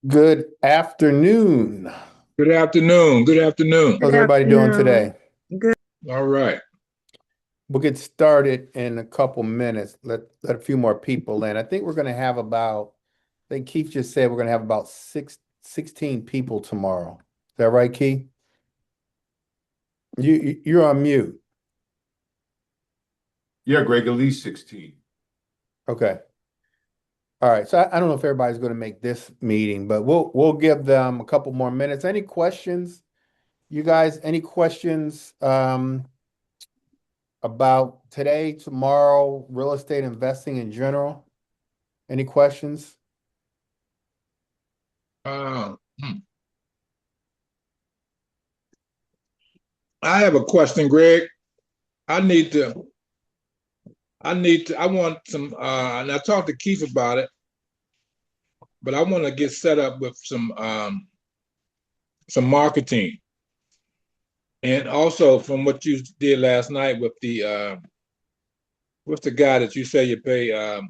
Good afternoon. Good afternoon. Good afternoon. How's Good everybody doing afternoon. today? Good. All right. We'll get started in a couple minutes. Let a few more people in. I think we're going to have about, I think Keith just said we're going to have about 16 people tomorrow. Is that right, Keith? You're on mute. Yeah, Greg, at least 16. Okay. All right. So I don't know if everybody's going to make this meeting, but we'll give them a couple more minutes. Any questions? You guys, any questions about today, tomorrow, real estate investing in general? Any questions? Uh, hmm. I have a question, Greg. I need to, I want some, and I talked to Keith about it, but I want to get set up with some marketing. And also from what you did last night with what's the guy that you say you pay $7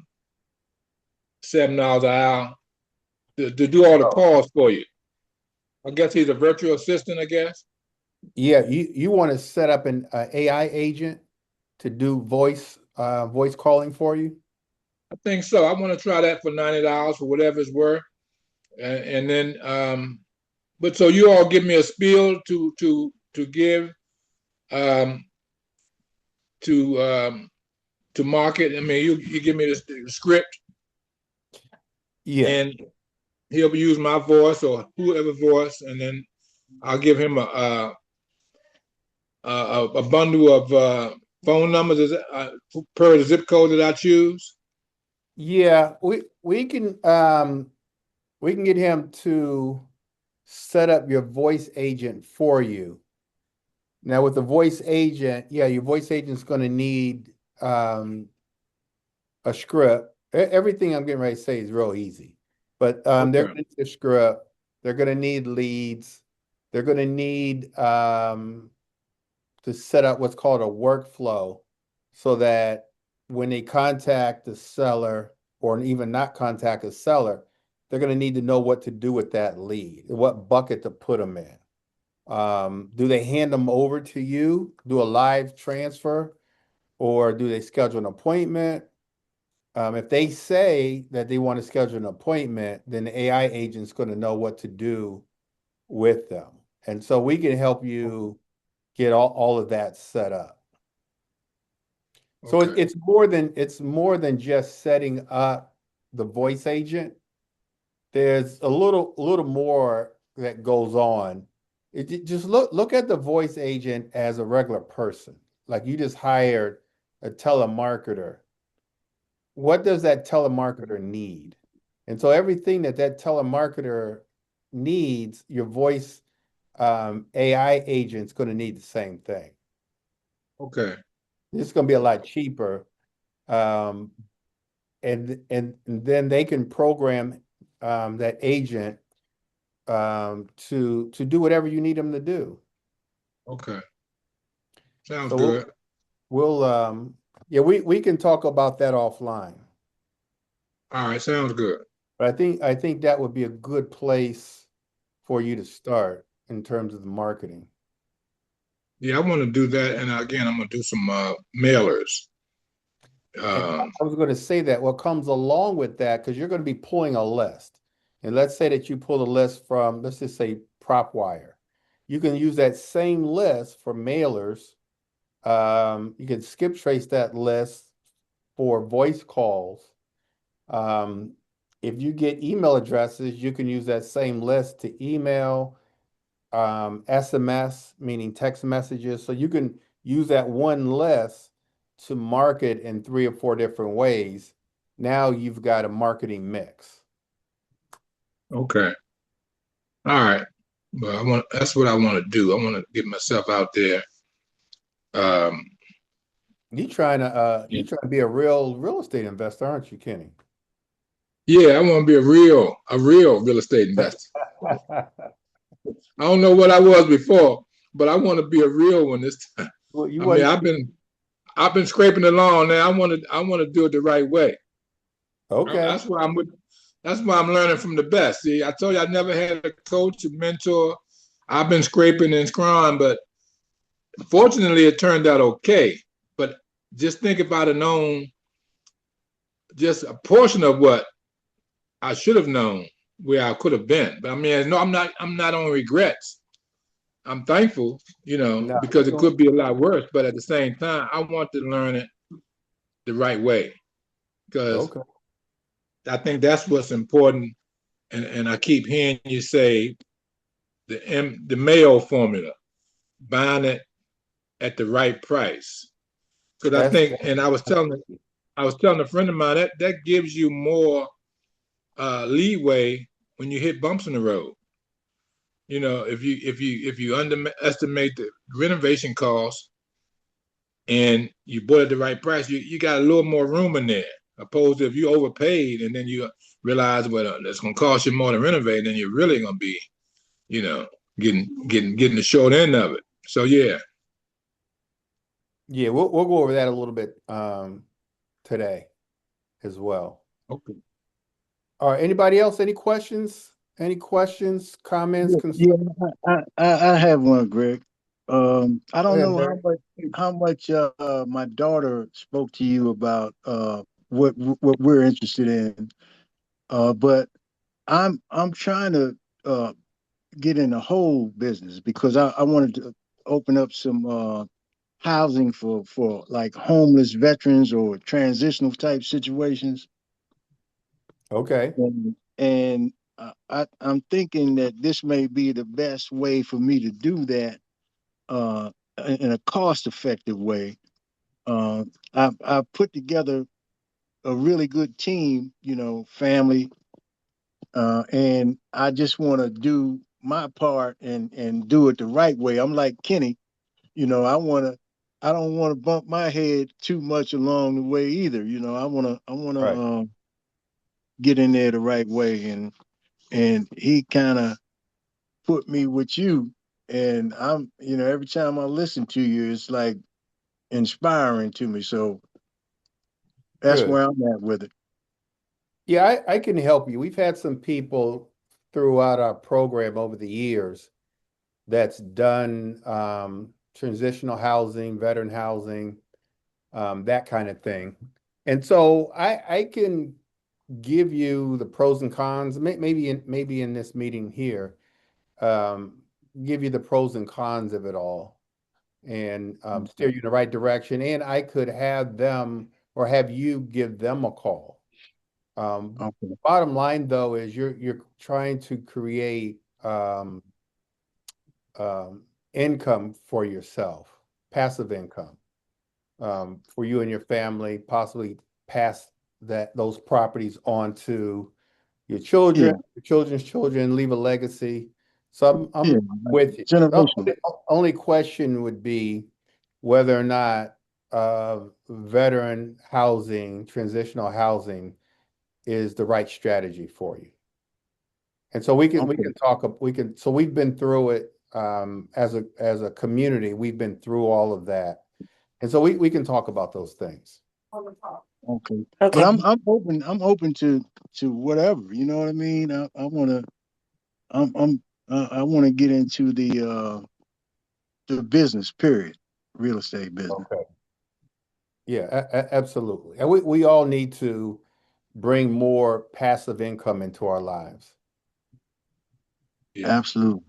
an hour to do all the calls for you. I guess he's a virtual assistant, I guess. Yeah, you want to set up an AI agent to do voice calling for you? I think so. I want to try that for $90 for whatever it's worth. And then but so you all give me a spiel to give um to to market. I mean, you give me the script, Yeah. and he'll use my voice or whoever voice, and then I'll give him a bundle of phone numbers per the zip code that I choose. Yeah, we can get him to set up your voice agent for you. Now with the voice agent, yeah, your voice agent's going to need a script. Everything I'm getting ready to say is real easy, but they're Okay. going to need a script. They're going to need leads. They're going to need to set up what's called a workflow so that when they contact the seller or even not contact a seller, they're going to need to know what to do with that lead, what bucket to put them in. Do they hand them over to you, do a live transfer, or do they schedule an appointment? If they say that they want to schedule an appointment, then the AI agent's going to know what to do with them. And so we can help you get all of that set up. So Okay. it's more than just setting up the voice agent. There's a little more that goes on. Just look at the voice agent as a regular person. Like you just hired a telemarketer. What does that telemarketer need? And so everything that telemarketer needs, your voice AI agent's going to need the same thing. Okay. It's going to be a lot cheaper. Um, and then they can program that agent to do whatever you need them to do. Okay. Sounds So we'll good. we'll yeah, we can talk about that offline. All right. Sounds good. But I think that would be a good place for you to start in terms of the marketing. Yeah, I want to do that. And again, I'm going to do some mailers. And Um, I was going to say that what comes along with that, because you're going to be pulling a list. And let's say that you pull a list from, let's just say PropWire. You can use that same list for mailers. You can skip trace that list for voice calls. Um, if you get email addresses, you can use that same list to email, SMS, meaning text messages. So you can use that one list to market in three or four different ways. Now you've got a marketing mix. okay. All right. Well, that's what I want to do. I want to get myself out there. Um, You trying to be a real estate investor, aren't you, Kenny? yeah, I want to be a real real estate investor. I don't know what I was before, but I want to be a real one this time. Well, you I mean, want I've been scraping along now. I want to do it the right way. okay. That's why I'm with. That's why I'm learning from the best. See, I told you I never had a coach, a mentor. I've been scraping and scrawling, but fortunately it turned out okay. But just think if I'd have known just a portion of what I should have known, where I could have been. But I mean, no, I'm not on regrets. I'm thankful, No, because it could be a lot worse. But at the same time, I want to learn it the right way because okay. I think that's what's important. And I keep hearing you say the Mayo formula, buying it at the right price. Because I That's think, and I was telling a friend of mine that gives you more leeway when you hit bumps in the road. If you underestimate the renovation costs and you bought at the right price, you got a little more room in there. Opposed to if you overpaid and then you realize, well, it's going to cost you more to renovate, then you're really going to be, you know, getting the short end of it. So yeah. yeah, we'll go over that a little bit today as well. Okay. All right, anybody else? Any questions? Any questions, comments, Yeah, concerns? I have one, Greg. I Go don't ahead, know Barry. how much my daughter spoke to you about what we're interested in. But I'm trying to get in the whole business because I wanted to open up some housing for like homeless veterans or transitional type situations. Okay, And I'm thinking that this may be the best way for me to do that uh, in a cost effective way. I put together a really good team, family, and I just want to do my part and do it the right way. I'm like Kenny, I don't want to bump my head too much along the way either. I want to right. get in there the right way, and he kind of put me with you. And every time I listen to you, it's like inspiring to me. So that's Good. where I'm at with it. Yeah, I can help you. We've had some people throughout our program over the years that's done transitional housing, veteran housing, that kind of thing. And so I can give you the pros and cons, maybe in this meeting here, um, give you the pros and cons of it all and steer Okay. you in the right direction. And I could have them or have you give them a call. Okay. Bottom line though is you're trying to create income for yourself, passive income for you and your family, possibly pass those properties on to your children, Yeah. your children's children, leave a legacy. So I'm Yeah. Like with you. The generational. only question would be whether or not veteran housing, transitional housing is the right strategy for you. And so we Okay. can talk, so we've been through it as a community, we've been through all of that. And so we can talk about those things. Okay. But Okay. I'm open to whatever. You know what I mean? I want to get into the business. Period. Real estate business. Okay. Yeah, absolutely. And we all need to bring more passive income into our lives. Yeah. Absolutely.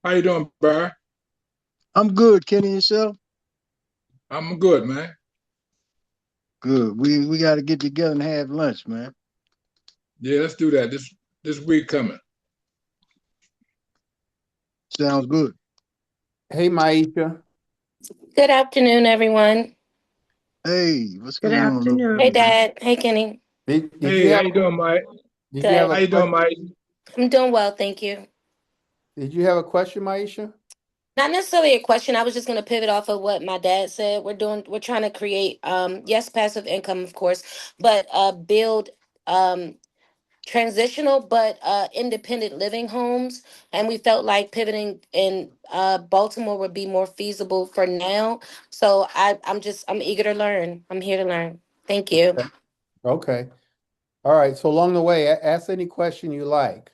How you doing, Barry? I'm good. Kenny, yourself? I'm good, man. Good. We got to get together and have lunch, man. Yeah, let's do that this week coming. Sounds good. Hey, Maisha, Good afternoon, everyone. Hey, what's Good going on, little Hey, afternoon. baby? Dad. Hey, Kenny. did you Hey, how have you doing, Mike? Good. How a you doing, question? Mike? I'm doing well, thank you. Did you have a question, Maisha? Not necessarily a question. I was just going to pivot off of what my dad said. We're trying to create, yes, passive income, of course, but build um, transitional but independent living homes. And we felt like pivoting in Baltimore would be more feasible for now. So I'm eager to learn. I'm here to learn. Thank you. Okay. Okay. All right, so along the way, ask any question you like.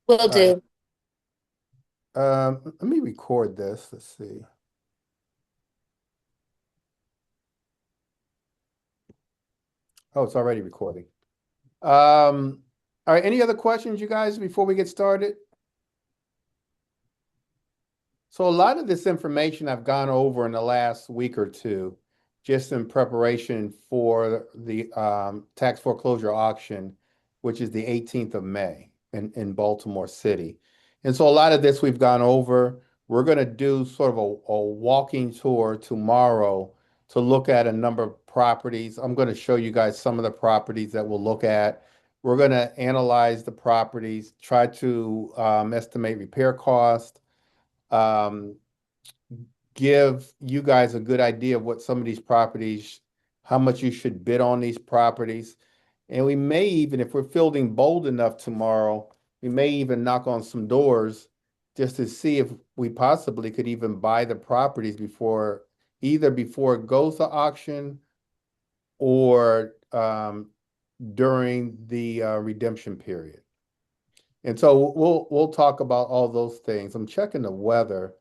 Will All right. do. Let me record this. Let's see. Oh, it's already recording. All right, any other questions, you guys, before we get started? So a lot of this information I've gone over in the last week or two, just in preparation for the tax foreclosure auction, which is the 18th of May in Baltimore City. And so a lot of this we've gone over. We're going to do sort of a walking tour tomorrow to look at a number of properties. I'm going to show you guys some of the properties that we'll look at. We're going to analyze the properties, try to estimate repair cost, um, give you guys a good idea of what some of these properties, how much you should bid on these properties. And we may even, if we're feeling bold enough tomorrow, we may even knock on some doors just to see if we possibly could even buy the properties either before it goes to auction or during the redemption period. And so we'll talk about all those things. I'm checking the weather.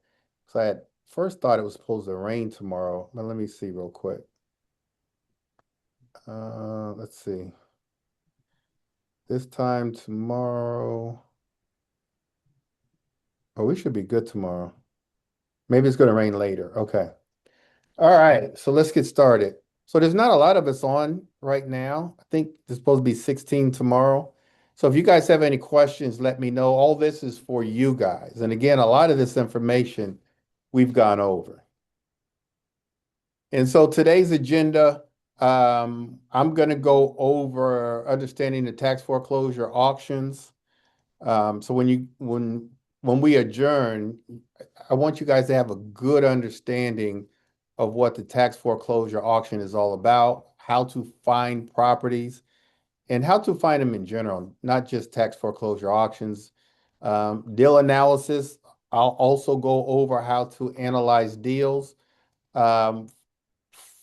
So I had first thought it was supposed to rain tomorrow, but let me see real quick. Let's see. This time tomorrow. Oh, we should be good tomorrow. Maybe it's going to rain later. Okay. All right. So let's get started. So there's not a lot of us on right now. I think there's supposed to be 16 tomorrow. So if you guys have any questions, let me know. All this is for you guys. And again, a lot of this information we've gone over. And so today's agenda, I'm going to go over understanding the tax foreclosure auctions. So when we adjourn, I want you guys to have a good understanding of what the tax foreclosure auction is all about, how to find properties, and how to find them in general, not just tax foreclosure auctions. Deal analysis, I'll also go over how to analyze deals. Um,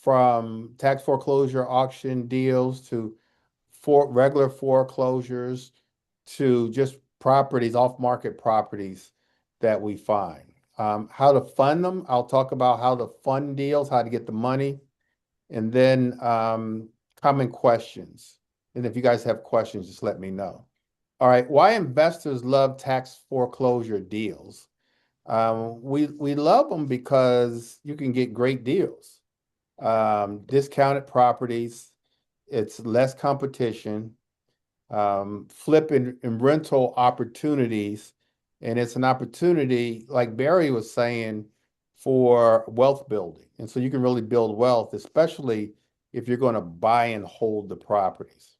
from tax foreclosure auction deals to regular foreclosures to just properties, off-market properties that we find. How to fund them, I'll talk about how to fund deals, how to get the money, and then common questions. And if you guys have questions, just let me know. All right, why investors love tax foreclosure deals. We love them because you can get great deals. Discounted properties, it's less competition, flip and rental opportunities, and it's an opportunity, like Barry was saying, for wealth building. And so you can really build wealth, especially if you're going to buy and hold the properties.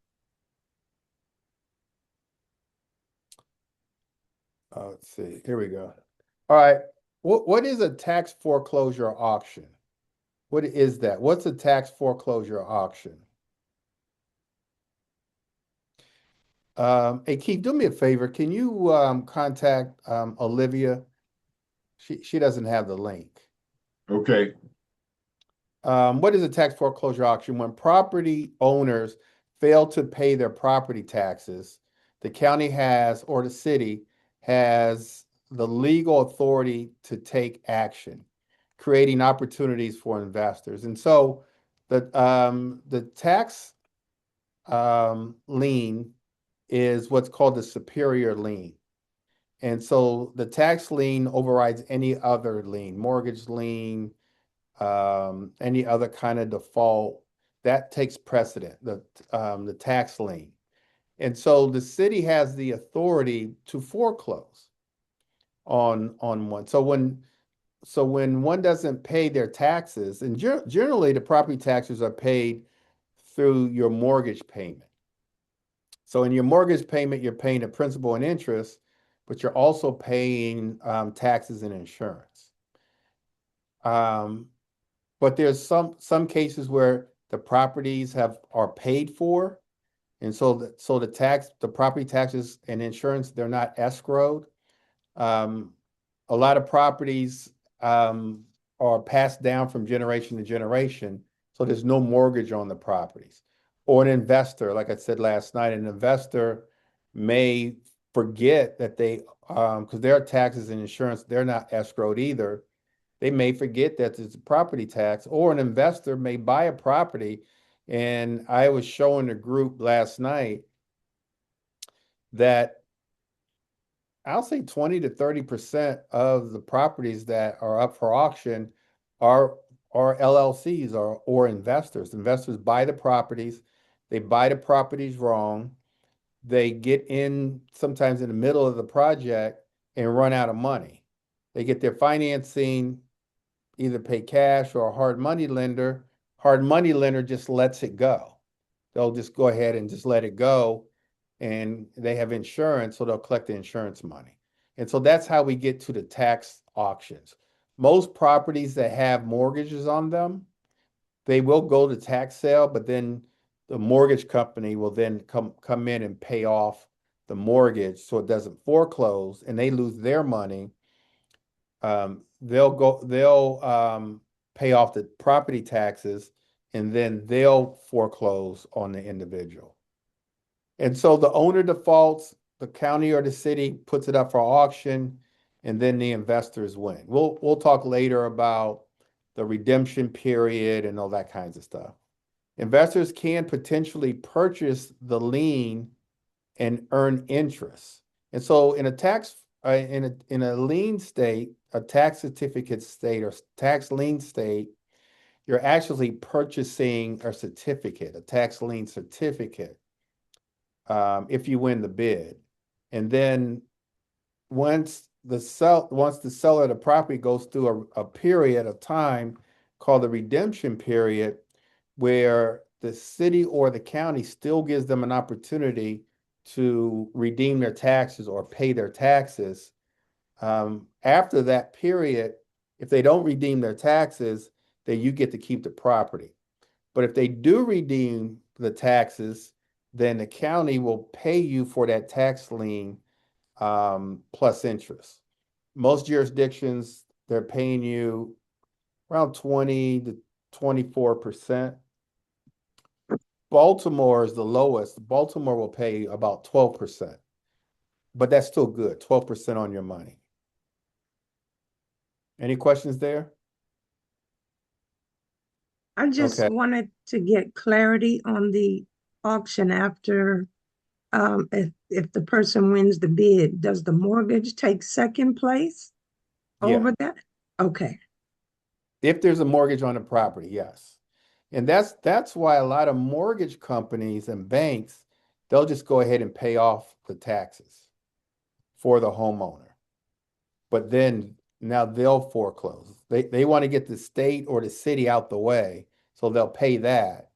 Let's see, here we go. All right, what is a tax foreclosure auction? What is that? What's a tax foreclosure auction? Hey Keith, do me a favor. Can you contact Olivia? She doesn't have the link. Okay, What is a tax foreclosure auction? When property owners fail to pay their property taxes, the county has, or the city has the legal authority to take action, creating opportunities for investors. And so the tax lien is what's called the superior lien. And so the tax lien overrides any other lien, mortgage lien, any other kind of default that takes precedent, the tax lien. And so the city has the authority to foreclose on one. So when one doesn't pay their taxes, and generally the property taxes are paid through your mortgage payment. So in your mortgage payment, you're paying the principal and interest, but you're also paying taxes and insurance. But there's some cases where the properties are paid for, and so the property taxes and insurance, they're not escrowed. Um, a lot of properties are passed down from generation to generation, so there's no mortgage on the properties. Or an investor, like I said last night, an investor may forget that because their taxes and insurance, they're not escrowed either. They may forget that it's a property tax, or an investor may buy a property. And I was showing the group last night that I'll say 20 to 30% of the properties that are up for auction are LLCs or investors. Investors buy the properties, they buy the properties wrong, they get in sometimes in the middle of the project and run out of money. They get their financing, either pay cash or a hard money lender. Hard money lender just lets it go. They'll just go ahead and just let it go, and they have insurance, so they'll collect the insurance money. And so that's how we get to the tax auctions. Most properties that have mortgages on them, they will go to tax sale, but then the mortgage company will then come in and pay off the mortgage so it doesn't foreclose and they lose their money. They'll pay off the property taxes and then they'll foreclose on the individual. And so the owner defaults, the county or the city puts it up for auction, and then the investors win. We'll talk later about the redemption period and all that kinds of stuff. Investors can potentially purchase the lien and earn interest. And so in a lien state, a tax certificate state or tax lien state, you're actually purchasing a certificate, a tax lien certificate, if you win the bid. And then once the seller of the property goes through a period of time called the redemption period, where the city or the county still gives them an opportunity to redeem their taxes or pay their taxes. After that period, if they don't redeem their taxes, then you get to keep the property. But if they do redeem the taxes, then the county will pay you for that tax lien plus interest. Most jurisdictions, they're paying you around 20 to 24%. Baltimore is the lowest. Baltimore will pay about 12%, but that's still good, 12% on your money. Any questions there? I just Okay. wanted to get clarity on the auction after, if the person wins the bid, does the mortgage take second place Yeah. over that? Okay. If there's a mortgage on the property, yes. And that's why a lot of mortgage companies and banks, they'll just go ahead and pay off the taxes for the homeowner. But then now they'll foreclose. They want to get the state or the city out the way, so they'll pay that,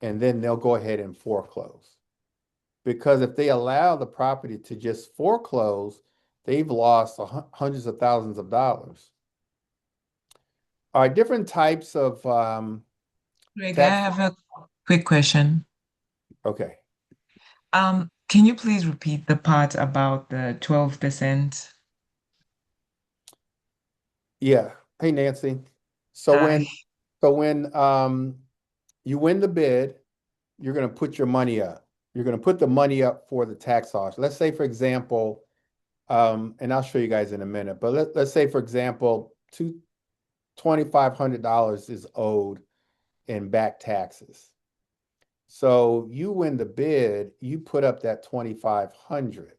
and then they'll go ahead and foreclose. Because if they allow the property to just foreclose, they've lost hundreds of thousands of dollars. Are different types of Greg, I tax. have a quick question. Okay. Can you please repeat the part about the 12%? Yeah. Hey, Nancy. So Hi. when you win the bid, you're going to put your money up. You're going to put the money up for the tax auction. Let's say, for example, and I'll show you guys in a minute, but let's say, for example, $2,500 is owed in back taxes. So you win the bid, you put up that 2,500.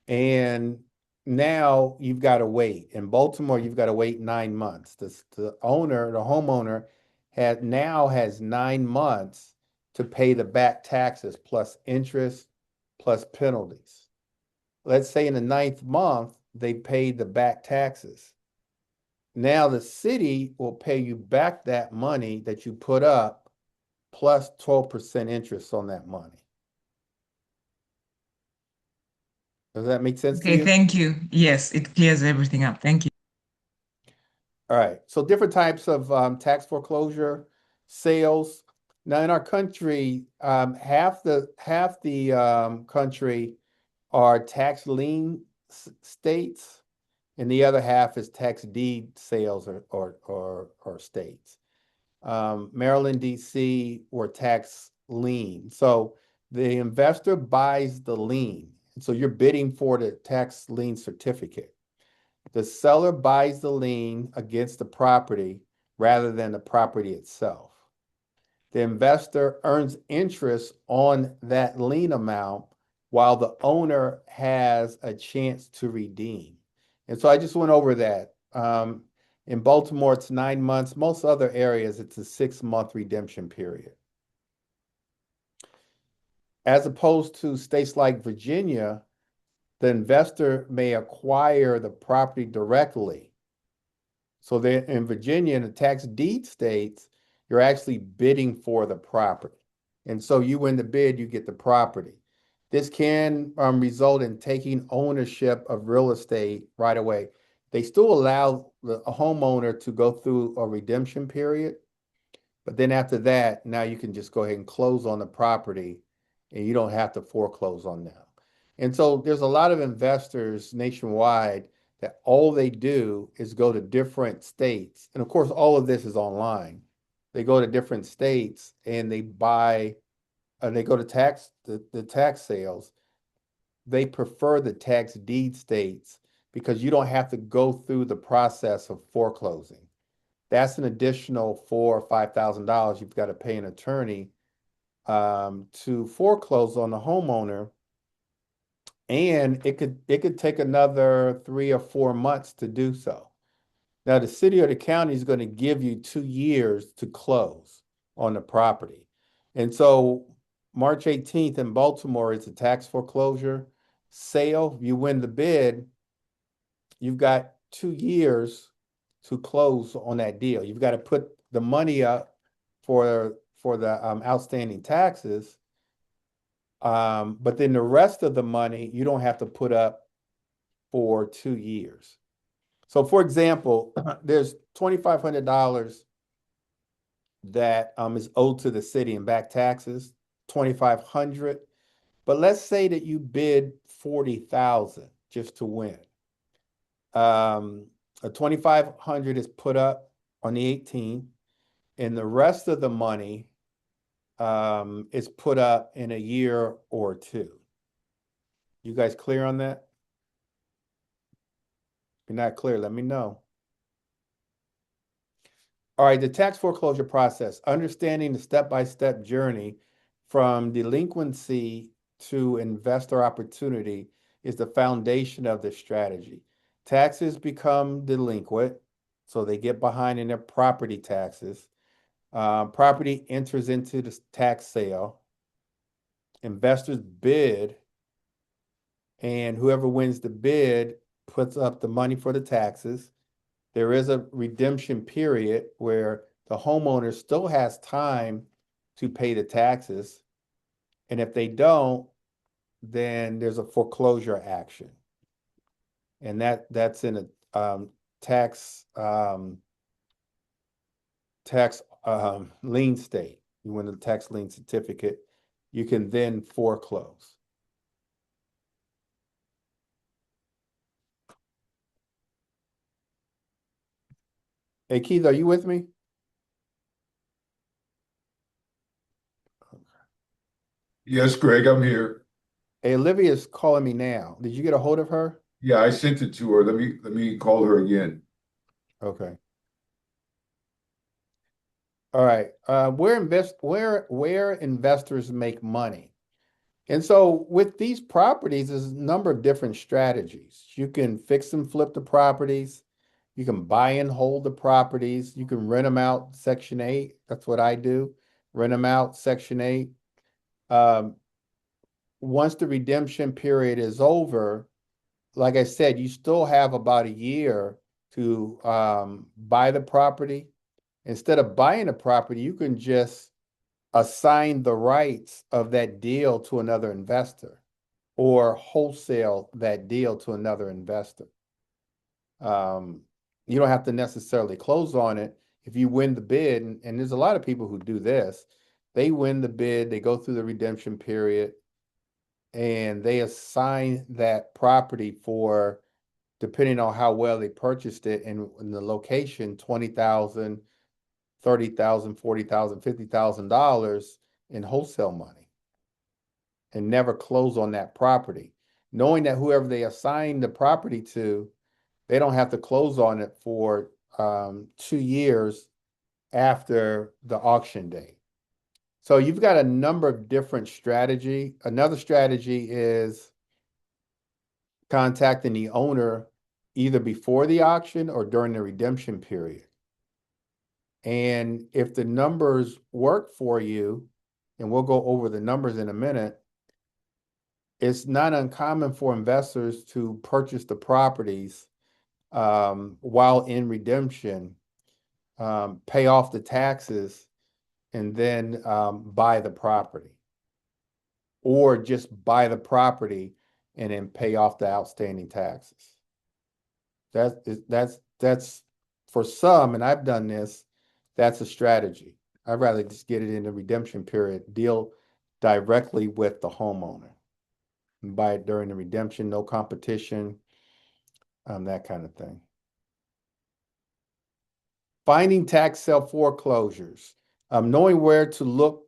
And now you've got to wait. In Baltimore, you've got to wait 9 months. The homeowner has 9 months to pay the back taxes plus interest plus penalties. Let's say in the 9th month, they paid the back taxes. Now the city will pay you back that money that you put up plus 12% interest on that money. Does that make sense to Okay, you? thank you. Yes, it clears everything up. Thank you. All right. So different types of tax foreclosure sales. Now in our country, half the country are tax lien states, and the other half is tax deed sales or states. Maryland, DC, or tax lien. So the investor buys the lien. So you're bidding for the tax lien certificate. The seller buys the lien against the property rather than the property itself. The investor earns interest on that lien amount while the owner has a chance to redeem. And so I just went over that. In Baltimore, it's 9 months. Most other areas, it's a 6-month redemption period. As opposed to states like Virginia, the investor may acquire the property directly. So then in Virginia, in the tax deed states, you're actually bidding for the property. And so you win the bid, you get the property. This can result in taking ownership of real estate right away. They still allow a homeowner to go through a redemption period, but then after that, now you can just go ahead and close on the property and you don't have to foreclose on them. And so there's a lot of investors nationwide that all they do is go to different states. And of course, all of this is online. They go to different states and they buy, they go to the tax sales. They prefer the tax deed states because you don't have to go through the process of foreclosing. That's an additional $4,000 or $5,000 you've got to pay an attorney to foreclose on the homeowner, and it could take another 3 or 4 months to do so. Now, the city or the county is going to give you 2 years to close on the property, and so March 18th in Baltimore is a tax foreclosure sale. You win the bid, you've got 2 years to close on that deal. You've got to put the money up for the outstanding taxes, but then the rest of the money you don't have to put up for 2 years. So, for example, there's $2,500 that is owed to the city in back taxes, 2,500. But let's say that you bid 40,000 just to win. A 2,500 is put up on the 18th, and the rest of the money is put up in a year or two. You guys clear on that? If you're not clear, let me know. All right, the tax foreclosure process, understanding the step-by-step journey from delinquency to investor opportunity is the foundation of the strategy. Taxes become delinquent, so they get behind in their property taxes. Property enters into the tax sale. Investors bid, and whoever wins the bid puts up the money for the taxes. There is a redemption period where the homeowner still has time to pay the taxes. And if they don't, then there's a foreclosure action. And that's in a tax lien state. You win the tax lien certificate, you can then foreclose. Hey, Keith, are you with me? Yes, Greg, I'm here. Hey, Olivia's calling me now. Did you get a hold of her? Yeah, I sent it to her. Let me call her again. Okay. All right. Where investors make money. And so with these properties, there's a number of different strategies. You can fix and flip the properties. You can buy and hold the properties. You can rent them out Section 8. That's what I do. Rent them out Section 8. Once the redemption period is over, like I said, you still have about a year to buy the property. Instead of buying a property, you can just assign the rights of that deal to another investor or wholesale that deal to another investor. You don't have to necessarily close on it. If you win the bid, and there's a lot of people who do this, they win the bid, they go through the redemption period, and they assign that property for, depending on how well they purchased it and the location, 20,000 $30,000, $40,000, $50,000 in wholesale money and never close on that property, knowing that whoever they assign the property to, they don't have to close on it for 2 years after the auction date. So you've got a number of different strategy. Another strategy is contacting the owner either before the auction or during the redemption period. And if the numbers work for you, and we'll go over the numbers in a minute, it's not uncommon for investors to purchase the properties while in redemption, pay off the taxes, and then buy the property. Or just buy the property and then pay off the outstanding taxes. That's for some, and I've done this, that's a strategy. I'd rather just get it in the redemption period, deal directly with the homeowner. And buy it during the redemption, no competition, that kind of thing. Finding tax sale foreclosures. Knowing where to look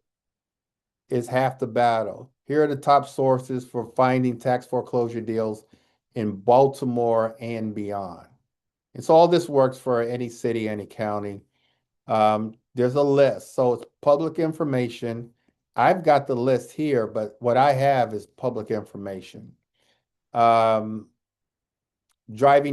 is half the battle. Here are the top sources for finding tax foreclosure deals in Baltimore and beyond. And so all this works for any city, any county. There's a list, so it's public information. I've got the list here, but what I have is public information. Driving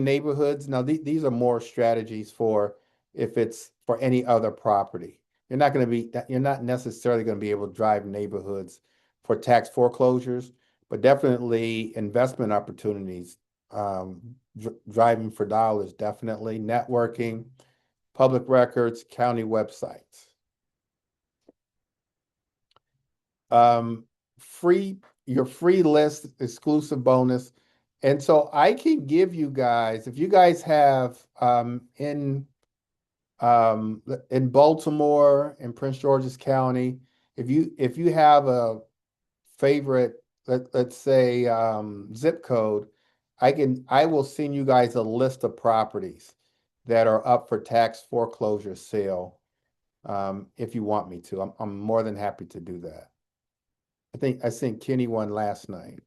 neighborhoods. Now, these are more strategies for if it's for any other property. You're not necessarily going to be able to drive neighborhoods for tax foreclosures, but definitely investment opportunities. Driving for dollars, definitely. Networking, public records, county websites. Your free list, exclusive bonus. And so I can give you guys, if you guys have in Baltimore, in Prince George's County, if you have a favorite, let's say zip code, I will send you guys a list of properties that are up for tax foreclosure sale. If you want me to, I'm more than happy to do that. I think I sent Kenny one last night.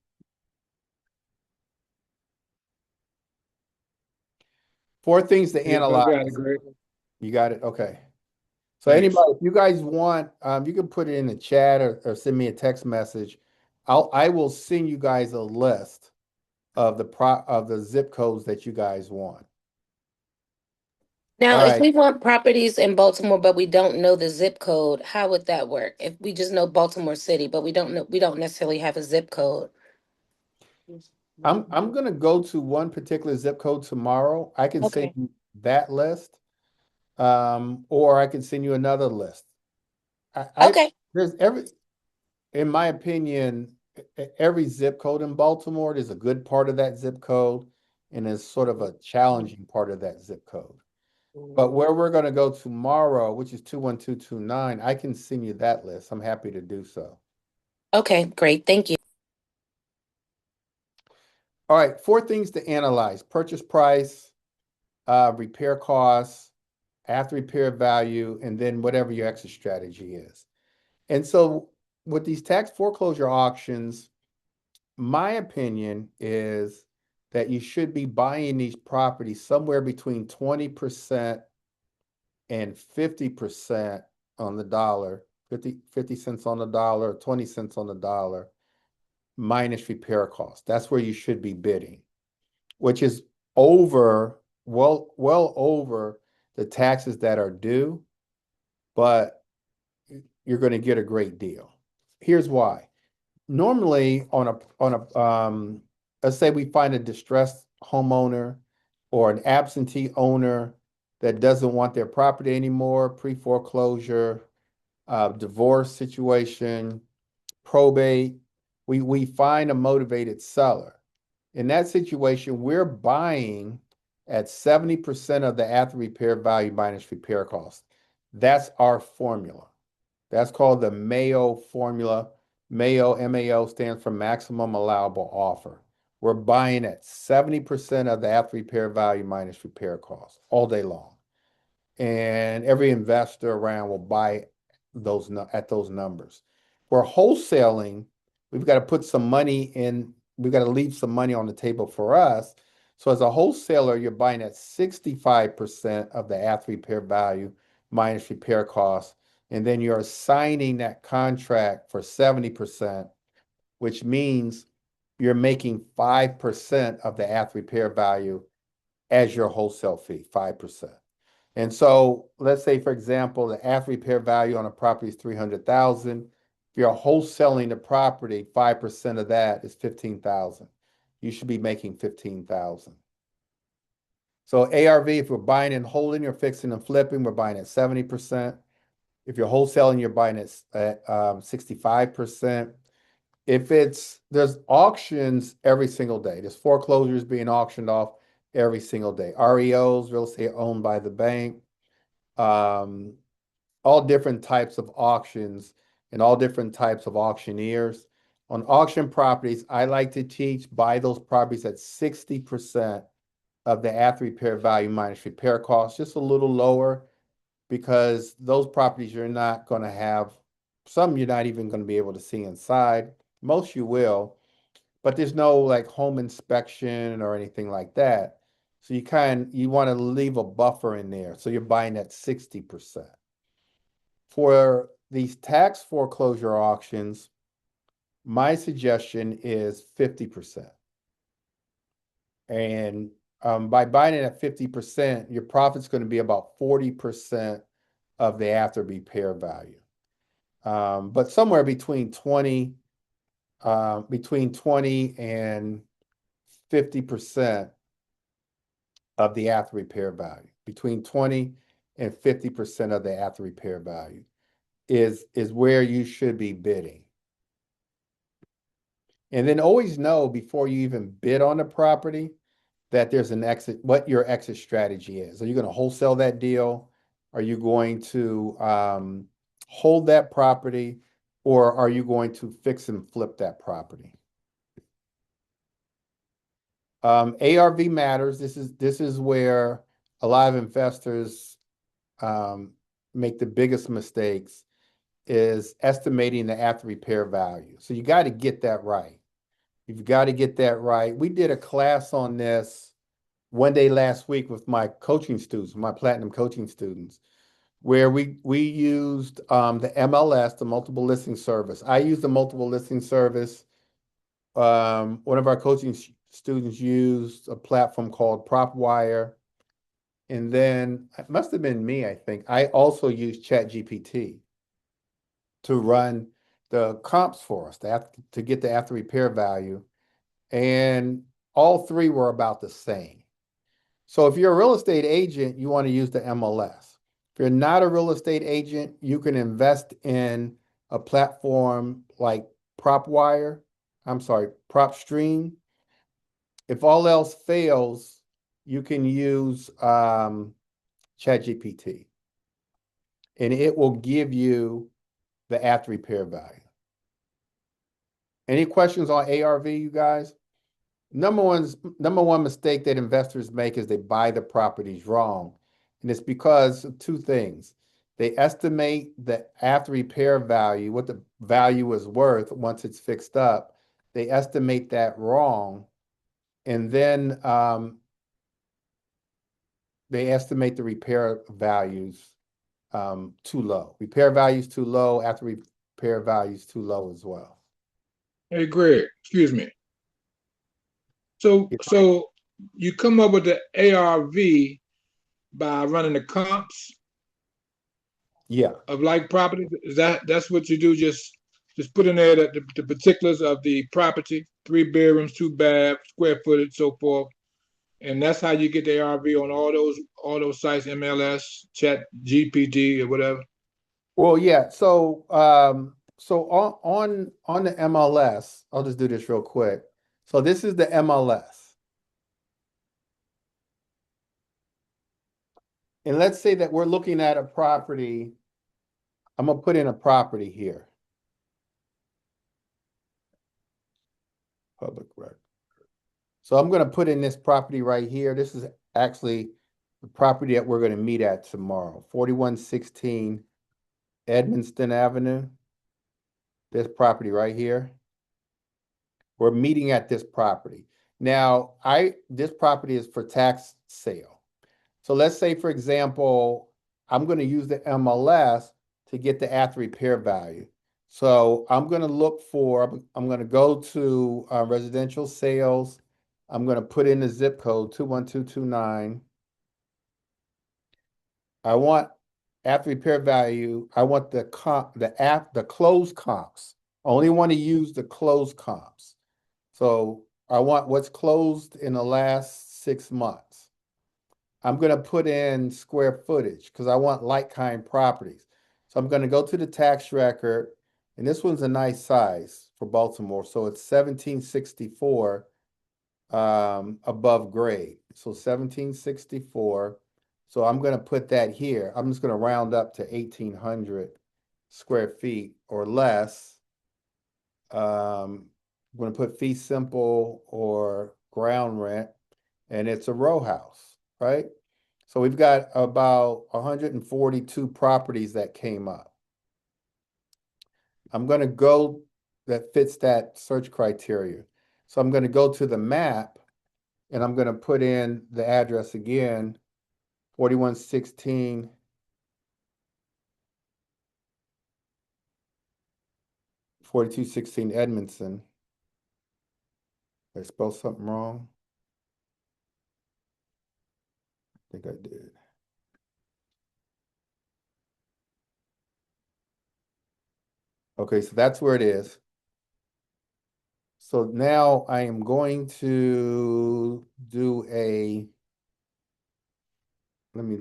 Four things to Yes, I analyze. got it, Greg. You got it? Okay. So Thanks. anybody, if you guys want, you can put it in the chat or send me a text message. I will send you guys a list of the zip codes that you guys want. Now, All if right. we want properties in Baltimore, but we don't know the zip code, how would that work? If we just know Baltimore City, but we don't necessarily have a zip code. I'm gonna go to one particular zip code tomorrow. I can send Okay. you that list, or I can send you another list. Okay. There's in my opinion, every zip code in Baltimore, there's a good part of that zip code, and there's sort of a challenging part of that zip code. But where we're gonna go tomorrow, which is 21229, I can send you that list. I'm happy to do so. Okay, great. Thank you. All right, four things to analyze: purchase price, repair costs, after repair value, and then whatever your exit strategy is. And so with these tax foreclosure auctions, my opinion is that you should be buying these properties somewhere between 20% and 50% on the dollar, 50 cents on the dollar, 20 cents on the dollar, minus repair costs. That's where you should be bidding, which is well over the taxes that are due, but you're going to get a great deal. Here's why. Normally on a let's say we find a distressed homeowner or an absentee owner that doesn't want their property anymore, pre-foreclosure, divorce situation, probate, we find a motivated seller. In that situation, we're buying at 70% of the after repair value minus repair cost. That's our formula. That's called the Mayo formula. Mayo, MAO, stands for maximum allowable offer. We're buying at 70% of the after repair value minus repair cost all day long. and every investor around will buy at those numbers. For wholesaling, we've got to put some money in, we've got to leave some money on the table for us. So as a wholesaler, you're buying at 65% of the at repair value minus repair costs. And then you're assigning that contract for 70%, which means you're making 5% of the at repair value as your wholesale fee, 5%. And so let's say, for example, the at repair value on a property is 300,000. If you're wholesaling the property, 5% of that is 15,000. You should be making 15,000. So ARV, if we're buying and holding, you're fixing and flipping, we're buying at 70%. If you're wholesaling, you're buying at 65%. If there's auctions every single day. There's foreclosures being auctioned off every single day. REOs, real estate owned by the bank, all different types of auctions and all different types of auctioneers. On auction properties, I like to teach buy those properties at 60% of the at repair value minus repair costs, just a little lower, because those properties you're not going to have, some you're not even going to be able to see inside. Most you will, but there's no like home inspection or anything like that. So you want to leave a buffer in there. So you're buying at 60%. For these tax foreclosure auctions, my suggestion is 50%. And by buying it at 50%, your profit's going to be about 40% of the after repair value. But somewhere between 20 and 50% of the after repair value. Between 20 and 50% of the after repair value is where you should be bidding. And then always know before you even bid on the property that there's an exit, what your exit strategy is. Are you going to wholesale that deal? Are you going to hold that property? Or are you going to fix and flip that property? ARV matters. This is where a lot of investors make the biggest mistakes, is estimating the after repair value. So you got to get that right. You've got to get that right. We did a class on this one day last week with my coaching students, my platinum coaching students, where we used the MLS, the multiple listing service. I used the multiple listing service. One of our coaching students used a platform called PropWire. And then it must have been me, I think. I also used ChatGPT to run the comps for us to get the after repair value. And all three were about the same. So if you're a real estate agent, you want to use the MLS. If you're not a real estate agent, you can invest in a platform like PropStream. If all else fails, you can use ChatGPT, and it will give you the after repair value. Any questions on ARV, you guys? Number one mistake that investors make is they buy the properties wrong. And it's because of two things. They estimate the after repair value, what the value is worth once it's fixed up. They estimate that wrong. And then they estimate the repair values too low. Repair values too low, after repair values too low as well. Hey, Greg, excuse me. So you come up with the ARV by running the comps Yeah. of like property. That's what you do? Just put in there the particulars of the property, 3 bedrooms, 2 baths, square footage, so forth, and that's how you get the ARV on all those sites, MLS, Chat GPT, or whatever. Well, yeah. So on the MLS, I'll just do this real quick. So this is the MLS. And let's say that we're looking at a property. I'm gonna put in a property here. Public record. So I'm gonna put in this property right here. This is actually the property that we're going to meet at tomorrow, 4116 Edmonston Avenue. This property right here. We're meeting at this property. Now, this property is for tax sale. So let's say, for example, I'm going to use the MLS to get the after repair value. So I'm going to look for, I'm going to go to residential sales. I'm going to put in the zip code 21229. I want after repair value. I want the closed comps. I only want to use the closed comps. So I want what's closed in the last 6 months. I'm going to put in square footage because I want like kind properties. So I'm going to go to the tax record, and this one's a nice size for Baltimore. So it's 1764 above grade. So 1764. So I'm going to put that here. I'm just going to round up to 1,800 square feet or less. I'm going to put fee simple or ground rent, and it's a row house, right? So we've got about 142 properties that came up. I'm going to go that fits that search criteria. So I'm going to go to the map, and I'm going to put in the address again, 4116 4216 Edmondson. Did I spell something wrong? I think I did. Okay, so that's where it is. So now I am going to do let me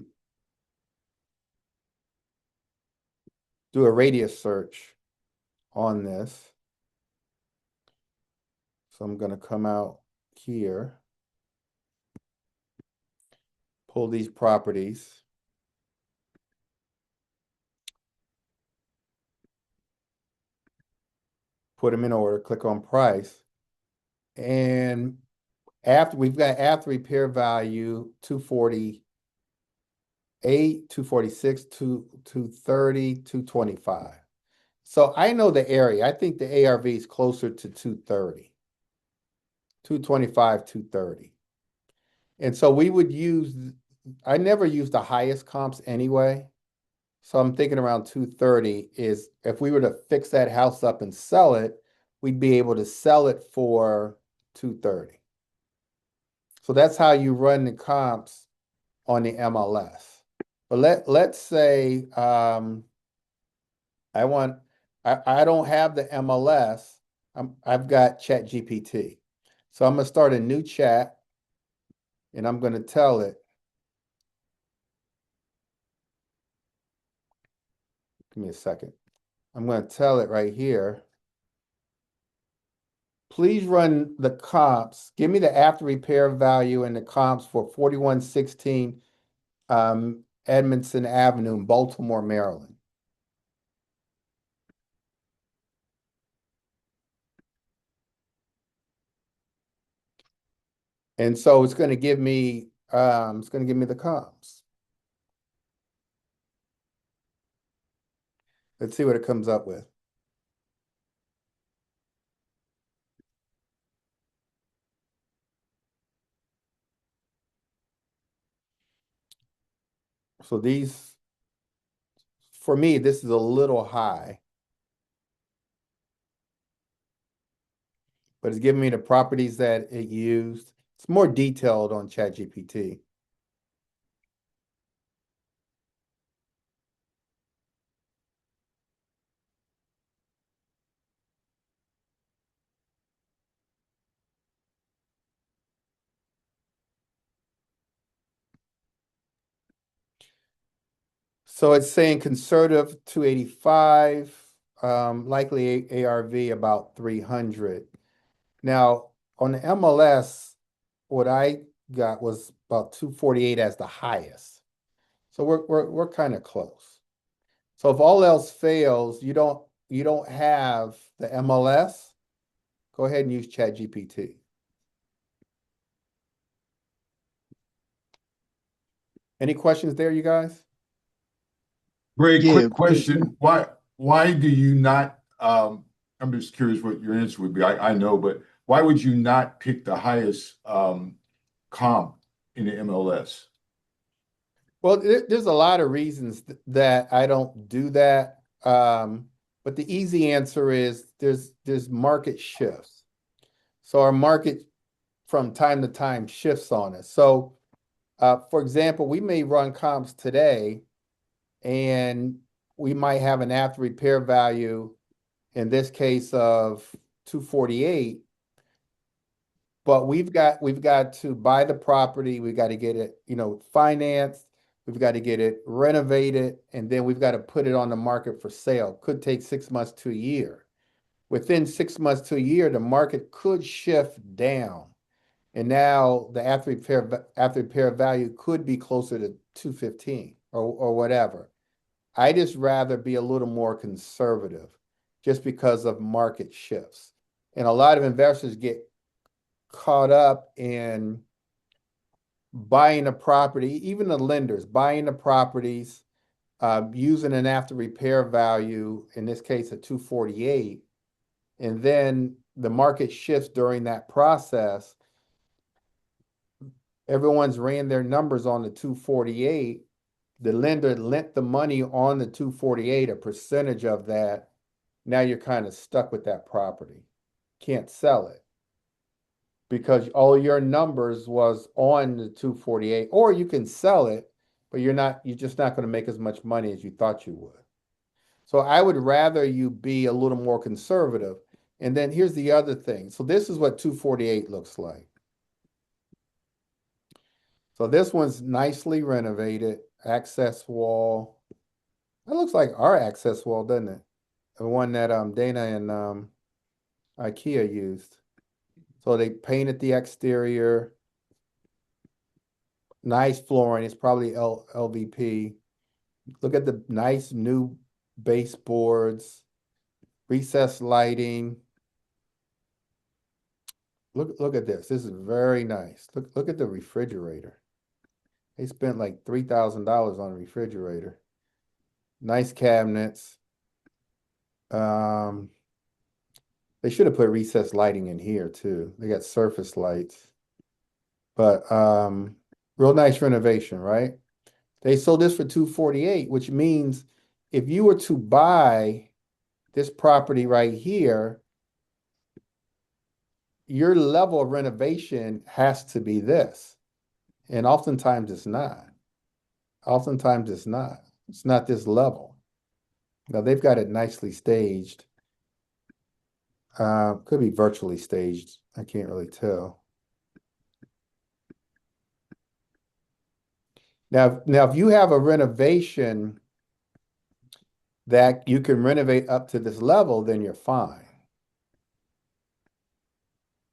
do a radius search on this. So I'm going to come out here, pull these properties. Put them in order, click on price. And after we've got after repair value 248, 246, 230, 225. So I know the area. I think the ARV is closer to 230. 225, 230. And so we would use, I never use the highest comps anyway. So I'm thinking around 230 is if we were to fix that house up and sell it, we'd be able to sell it for 230. So that's how you run the comps on the MLS. But let's say I don't have the MLS. I've got ChatGPT. So I'm gonna start a new chat, and I'm gonna tell it. Give me a second. I'm gonna tell it right here. Please run the comps. Give me the after repair value and the comps for 4116 Edmondson Avenue in Baltimore, Maryland. And so it's going to give me the comps. Let's see what it comes up with. So these, for me, this is a little high. But it's giving me the properties that it used. It's more detailed on ChatGPT. So it's saying conservative 285, likely ARV about 300. Now on the MLS, what I got was about 248 as the highest. So we're kind of close. So if all else fails, you don't have the MLS, go ahead and use ChatGPT. Any questions there, you guys? Greg, Yeah, quick question. Why do you not, I'm just curious what your answer would be. I know, but why would you not pick the highest comp in the MLS? Well, there's a lot of reasons that I don't do that. But the easy answer is there's market shifts. So our market from time to time shifts on us. So, for example, we may run comps today, and we might have an after repair value, in this case of 248, but we've got to buy the property, we've got to get it, financed, we've got to get it renovated, and then we've got to put it on the market for sale. Could take 6 months to a year. Within 6 months to a year, the market could shift down. And now the after repair value could be closer to 215 or whatever. I just rather be a little more conservative just because of market shifts. And a lot of investors get caught up in buying a property, even the lenders buying the properties, using an after repair value, in this case at 248, and then the market shifts during that process. Everyone's ran their numbers on the 248. The lender lent the money on the 248, a percentage of that. Now you're kind of stuck with that property. Can't sell it because all your numbers was on the 248, or you can sell it, but you're just not going to make as much money as you thought you would. So I would rather you be a little more conservative. And then here's the other thing. So this is what 248 looks like. So this one's nicely renovated, access wall. That looks like our access wall, doesn't it? The one that Dana and IKEA used. So they painted the exterior. Nice flooring. It's probably LVP. Look at the nice new baseboards, recessed lighting. Look at this. This is very nice. Look at the refrigerator. They spent like $3,000 on a refrigerator. Nice cabinets. They should have put recessed lighting in here too. They got surface lights. But real nice renovation, right? They sold this for 248, which means if you were to buy this property right here, your level of renovation has to be this. And oftentimes it's not. Oftentimes it's not. It's not this level. Now they've got it nicely staged. Could be virtually staged. I can't really tell. Now, if you have a renovation that you can renovate up to this level, then you're fine.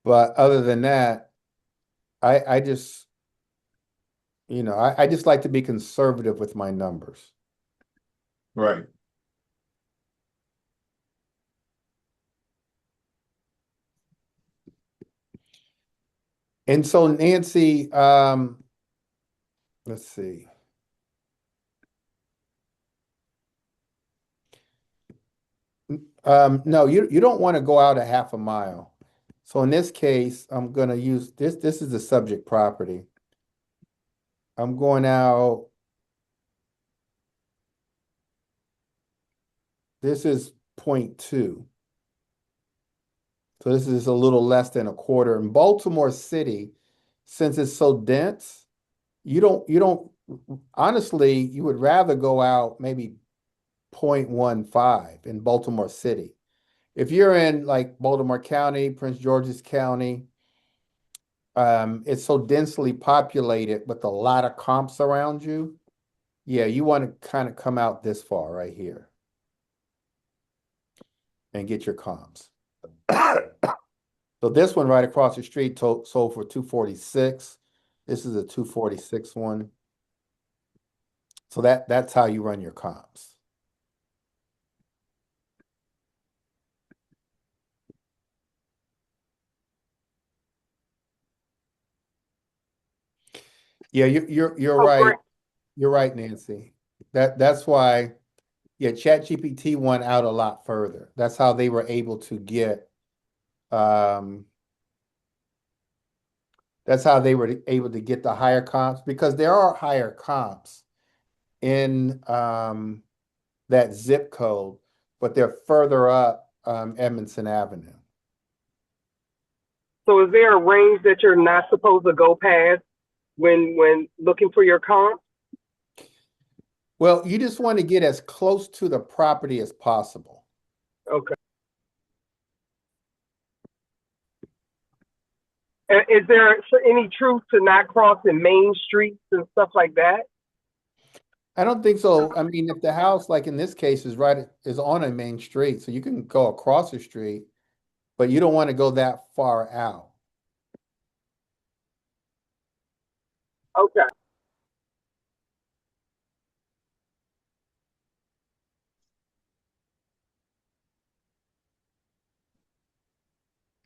But other than that, I just, I just like to be conservative with my numbers. Right. And so Nancy, let's see. No, you don't want to go out a half a mile. So in this case, I'm going to use this. This is the subject property. I'm going out. This is 0.2. So this is a little less than a quarter. In Baltimore City, since it's so dense, honestly, you would rather go out maybe 0.15 in Baltimore City. If you're in like Baltimore County, Prince George's County, it's so densely populated with a lot of comps around you. Yeah, you want to kind of come out this far right here and get your comps. So this one right across the street sold for 246. This is a 246 one. So that's how you run your comps. Yeah, you're right. You're right, Nancy. That's why, yeah, ChatGPT went out a lot further. That's how they were able to get, um, that's how they were able to get the higher comps, because there are higher comps in that zip code, but they're further up Edmondson Avenue. So is there a range that you're not supposed to go past when looking for your comp? Well, you just want to get as close to the property as possible. Okay. And is there any truth to not crossing main streets and stuff like that? I don't think so. I mean, if the house, like in this case, is on a main street, so you can go across the street, but you don't want to go that far out. Okay.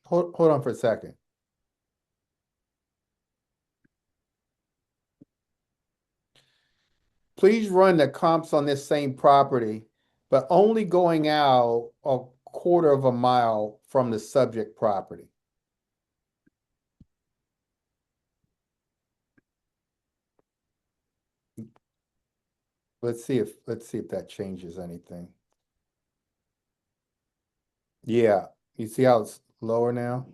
Hold on for a second. Please run the comps on this same property, but only going out a quarter of a mile from the subject property. Let's see if that changes anything. Yeah, you see how it's lower now?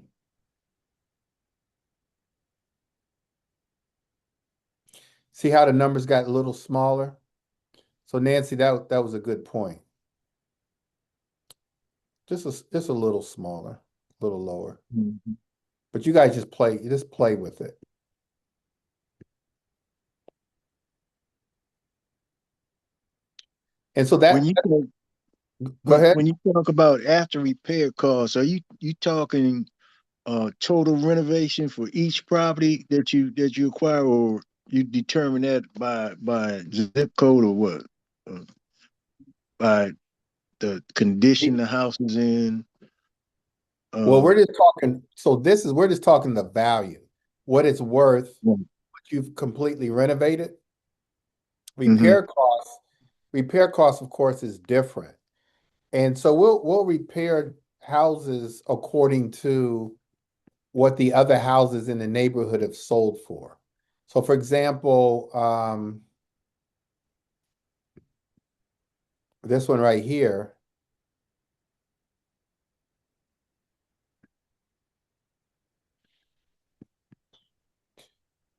See how the numbers got a little smaller? So Nancy, that was a good point. Just a little smaller, a little lower. Mhm. But you guys just play with it. And so When you talk, go ahead. when you talk about after repair costs, are you talking total renovation for each property that you acquire, or you determine that by zip code or what? Uh, by the condition the house is in? Well, Uh, we're just talking, so we're just talking the value, what it's worth, mm-hmm. what you've completely renovated. Repair costs, of course, is different. And so we'll repair houses according to what the other houses in the neighborhood have sold for. So for example, this one right here,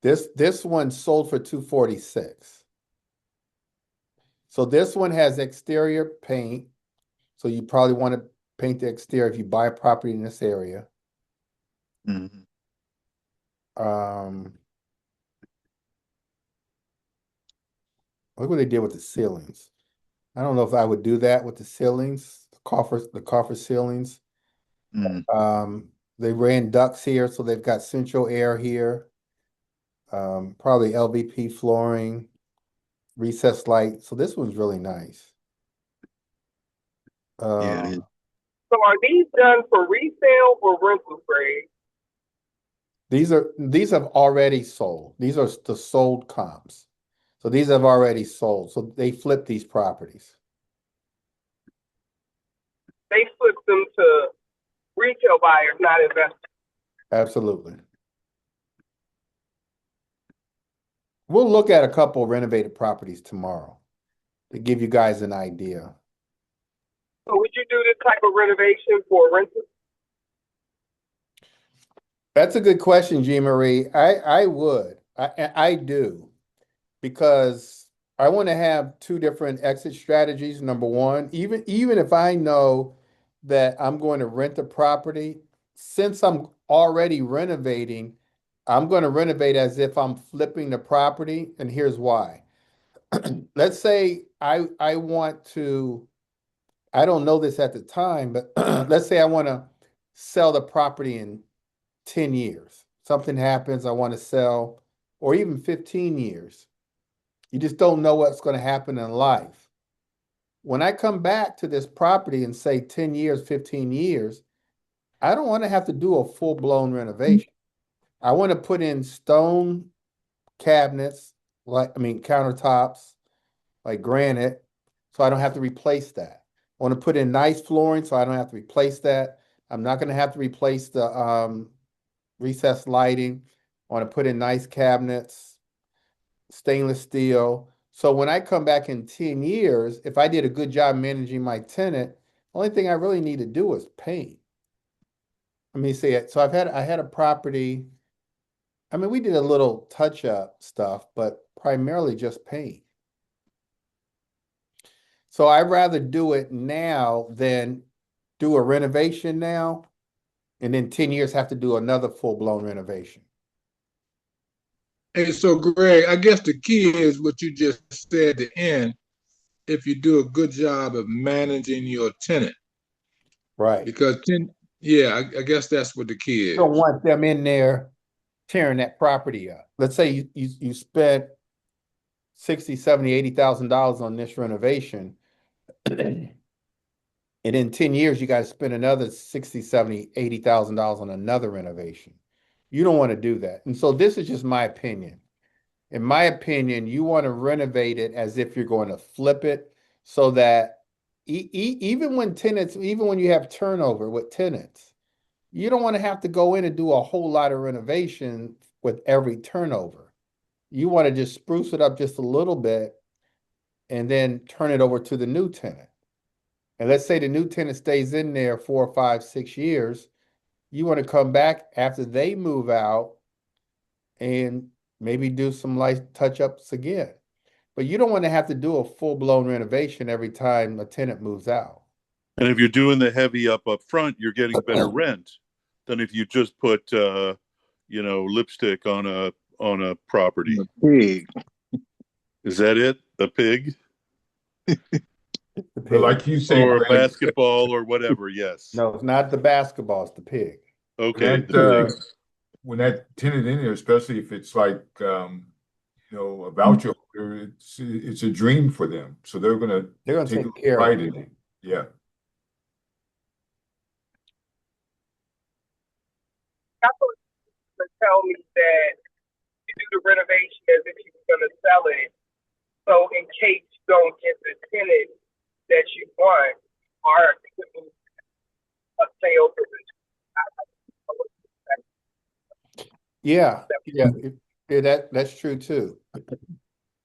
this one sold for 246. So this one has exterior paint. So you probably want to paint the exterior if you buy a property in this area. Mm-hmm. Look what they did with the ceilings. I don't know if I would do that with the ceilings, the coffer ceilings. They ran ducts here, so they've got central air here. Probably LVP flooring, recessed light. So this one's really nice. Yeah, it is. So are these done for resale or rental grade? These have already sold. These are the sold comps. So these have already sold. So they flip these properties. They flip them to retail buyers, not investors. Absolutely. We'll look at a couple renovated properties tomorrow to give you guys an idea. So would you do this type of renovation for rental? That's a good question, Jean Marie. I would. I do, because I want to have two different exit strategies. Number one, even if I know that I'm going to rent a property, since I'm already renovating, I'm going to renovate as if I'm flipping the property, and here's why. Let's say I want to, I don't know this at the time, but let's say I want to sell the property in 10 years. Something happens, I want to sell, or even 15 years. You just don't know what's going to happen in life. When I come back to this property and say 10 years, 15 years, I don't want to have to do a full-blown renovation. I want to put in stone cabinets, countertops, like granite, so I don't have to replace that. I want to put in nice flooring, so I don't have to replace that. I'm not gonna have to replace the recessed lighting. I want to put in nice cabinets, stainless steel. So when I come back in 10 years, if I did a good job managing my tenant, only thing I really need to do is paint. Let me see it. So I had a property. I mean, we did a little touch up stuff, but primarily just paint. So I'd rather do it now than do a renovation now and then 10 years have to do another full-blown renovation. Hey, so Greg, I guess the key is what you just said at the end. If you do a good job of managing your tenant, Right. because I guess that's what the key You don't is. want them in there tearing that property up. Let's say you spent 60, 70, $80,000 on this renovation. And in 10 years, you got to spend another 60, 70, $80,000 on another renovation. You don't want to do that. And so this is just my opinion. In my opinion, you want to renovate it as if you're going to flip it so that even when you have turnover with tenants, you don't want to have to go in and do a whole lot of renovation with every turnover. You want to just spruce it up just a little bit and then turn it over to the new tenant. And let's say the new tenant stays in there 4, 5, 6 years. You want to come back after they move out and maybe do some light touch ups again. But you don't want to have to do a full blown renovation every time a tenant moves out. And if you're doing the heavy up front, you're getting better rent than if you just put lipstick on a property. Pig. Is that it? The pig? The But pig. like you say, Or Greg, basketball or whatever, yes. No, it's not the basketball, it's the pig. Okay, that the pig. when that tenant in there, especially if it's like a voucher holder, it's a dream for them. So they're gonna take take care of pride it. in it. Yeah. That's what to tell me that you do the renovation as if you were going to sell it. So in case you don't get the tenant that you want, or a sale. Yeah, that's true too.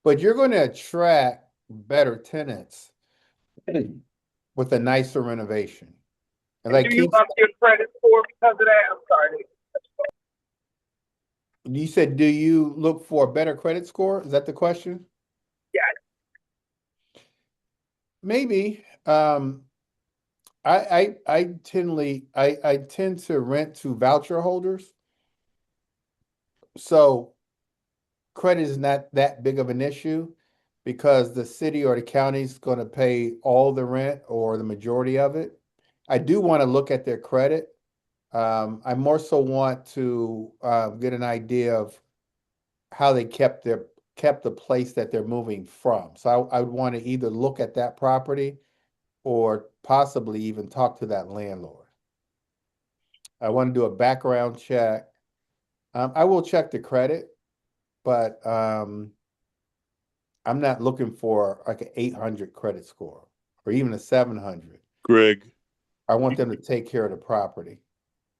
But you're going to attract better tenants with a nicer renovation. And like Do you Keith, up your credit score because of that? I'm sorry. you said, do you look for a better credit score? Is that the question? Yes. Maybe. I tend to rent to voucher holders. So credit is not that big of an issue because the city or the county is going to pay all the rent or the majority of it. I do want to look at their credit. I more so want to get an idea of how they kept the place that they're moving from. So I would want to either look at that property or possibly even talk to that landlord. I want to do a background check. I will check the credit, but I'm not looking for like an 800 credit score or even a 700. Greg, I want them to take care of the property.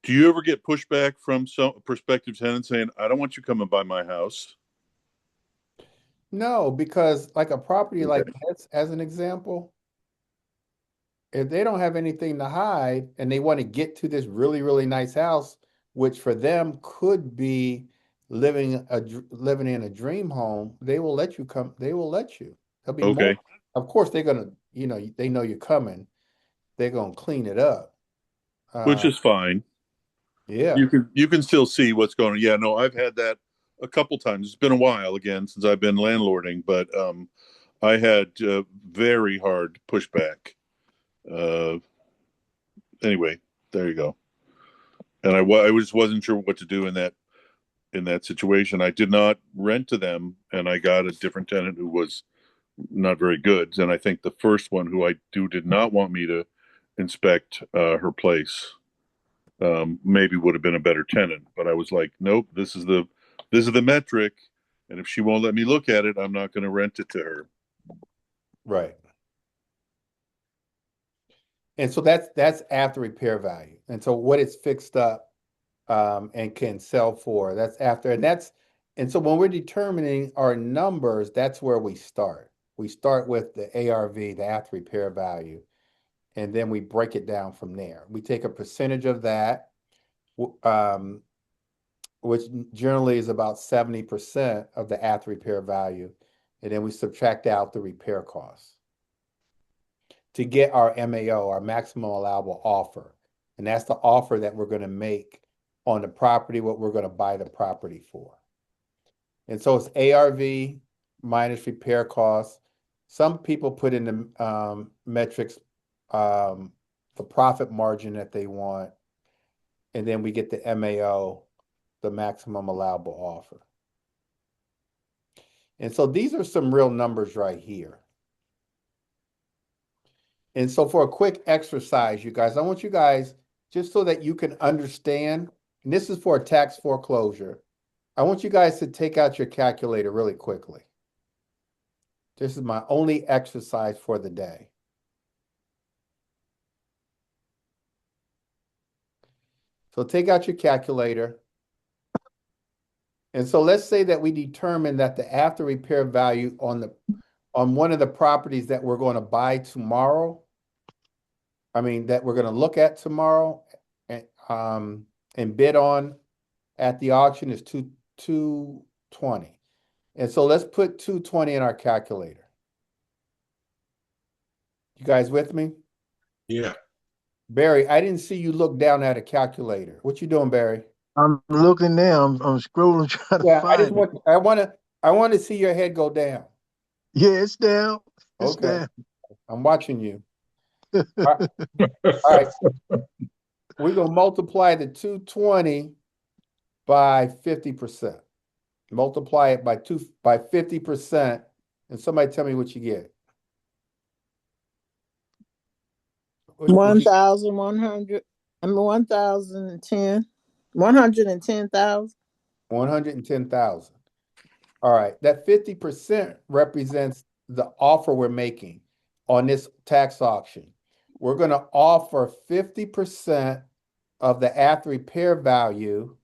do you ever get pushback from some prospective tenants saying, I don't want you coming by my house? No, because like a property like this, as an example, if they don't have anything to hide and they want to get to this really, really nice house, which for them could be living in a dream home, they will let you come. They will let you. There'll be more. Okay, Of course, they're gonna, they know you're coming. They're gonna clean it up. which is fine. Yeah. You can still see what's going on. Yeah, no, I've had that a couple times. It's been a while again since I've been landlording, but I had very hard pushback. Uh, anyway, there you go. And I just wasn't sure what to do in that situation. I did not rent to them, and I got a different tenant who was not very good. And I think the first one who I did not want me to inspect her place maybe would have been a better tenant. But I was like, nope, this is the metric. And if she won't let me look at it, I'm not going to rent it to her. Right. And so that's after repair value. And so what it's fixed up and can sell for, that's after. And so when we're determining our numbers, that's where we start. We start with the ARV, the after repair value, and then we break it down from there. We take a percentage of that, which generally is about 70% of the after repair value, and then we subtract out the repair costs to get our MAO, our maximum allowable offer. And that's the offer that we're going to make on the property, what we're going to buy the property for. And so it's ARV minus repair costs. Some people put in the metrics, the profit margin that they want, and then we get the MAO, the maximum allowable offer. And so these are some real numbers right here. And so for a quick exercise, you guys, I want you guys, just so that you can understand, and this is for a tax foreclosure, I want you guys to take out your calculator really quickly. This is my only exercise for the day. So take out your calculator. And so let's say that we determine that the after repair value on one of the properties that we're going to buy tomorrow, that we're going to look at tomorrow and bid on at the auction is 220. And so let's put 220 in our calculator. You guys with me? Yeah. Barry, I didn't see you look down at a calculator. What you doing, Barry? I'm looking now. I'm scrolling trying to find it. I want to see your head go down. Yeah, it's down. It's Okay. down. I'm watching you. All right. We're going to multiply the 220 by 50%. Multiply it by 50%, and somebody tell me what you get. 1,100. 1,010. 110,000. 110,000. All right. That 50% represents the offer we're making on this tax auction. We're going to offer 50% of the after repair value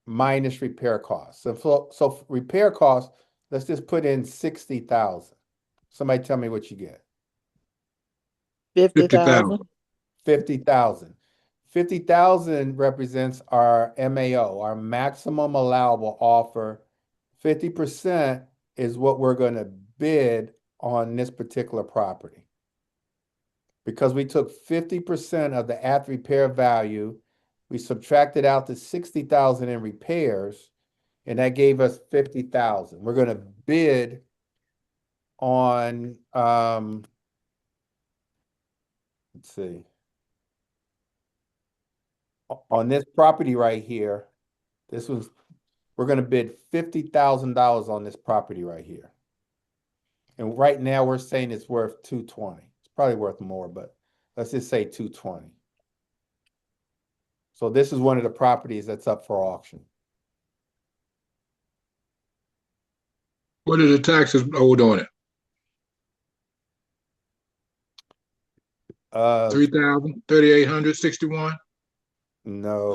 minus repair costs. So repair costs, let's just put in 60,000. Somebody tell me what you get. 50,000. 50,000. 50,000 represents our MAO, our maximum allowable offer. 50% is what we're going to bid on this particular property. Because we took 50% of the after repair value, we subtracted out the 60,000 in repairs, and that gave us 50,000. We're going to bid on, let's see, on this property right here. We're going to bid $50,000 on this property right here. And right now we're saying it's worth 220. It's probably worth more, but let's just say 220. So this is one of the properties that's up for auction. What are the taxes owed on it? 3,000, 3,861. No,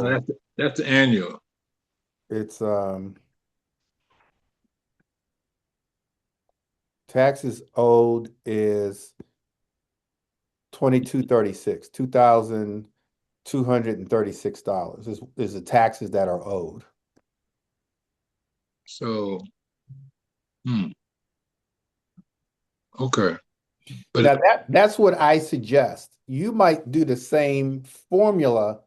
That's the annual. it's taxes owed is 2236, $2,236 is the taxes that are owed. So, okay. But Now that's what I suggest. You might do the same formula,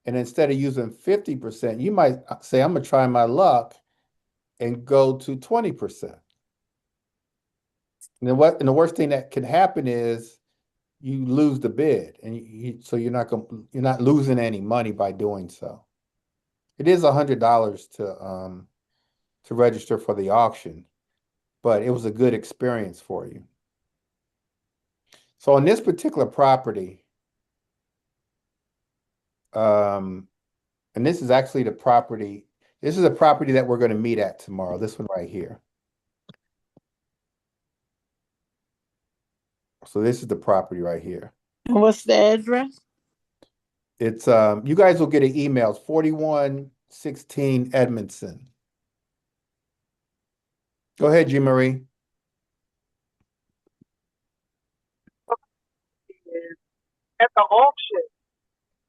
and instead of using 50%, you might say, I'm gonna try my luck and go to 20%. And the worst thing that can happen is you lose the bid, and so you're not losing any money by doing so. It is $100 to register for the auction, but it was a good experience for you. So on this particular property, and this is actually the property, This is a property that we're going to meet at tomorrow. This one right here. So this is the property right here. And what's the address? It's you guys will get an email. It's 4116 Edmondson. Go ahead, Jean Marie. At the auction,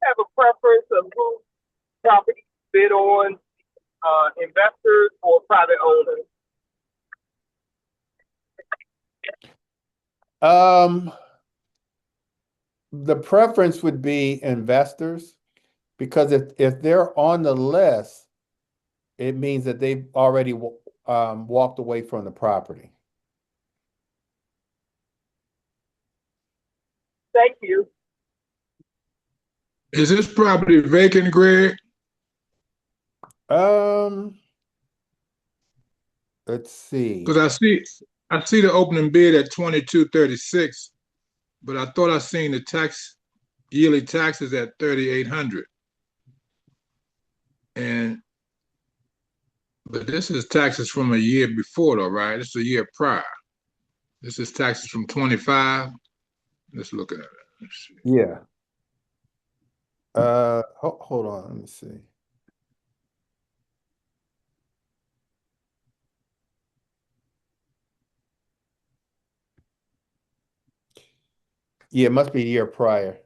have a preference of who property bid on, investors or private owners? The preference would be investors, because if they're on the list, it means that they've already walked away from the property. Thank you. Is this property vacant, Greg? Let's see. Because I see the opening bid at 2236, but I thought I seen the yearly taxes at 3,800. But this is taxes from a year before though, right? This is a year prior. This is taxes from 25. Let's look at it. Let's see. Yeah. Hold on, let me see. Yeah, it must be a year prior.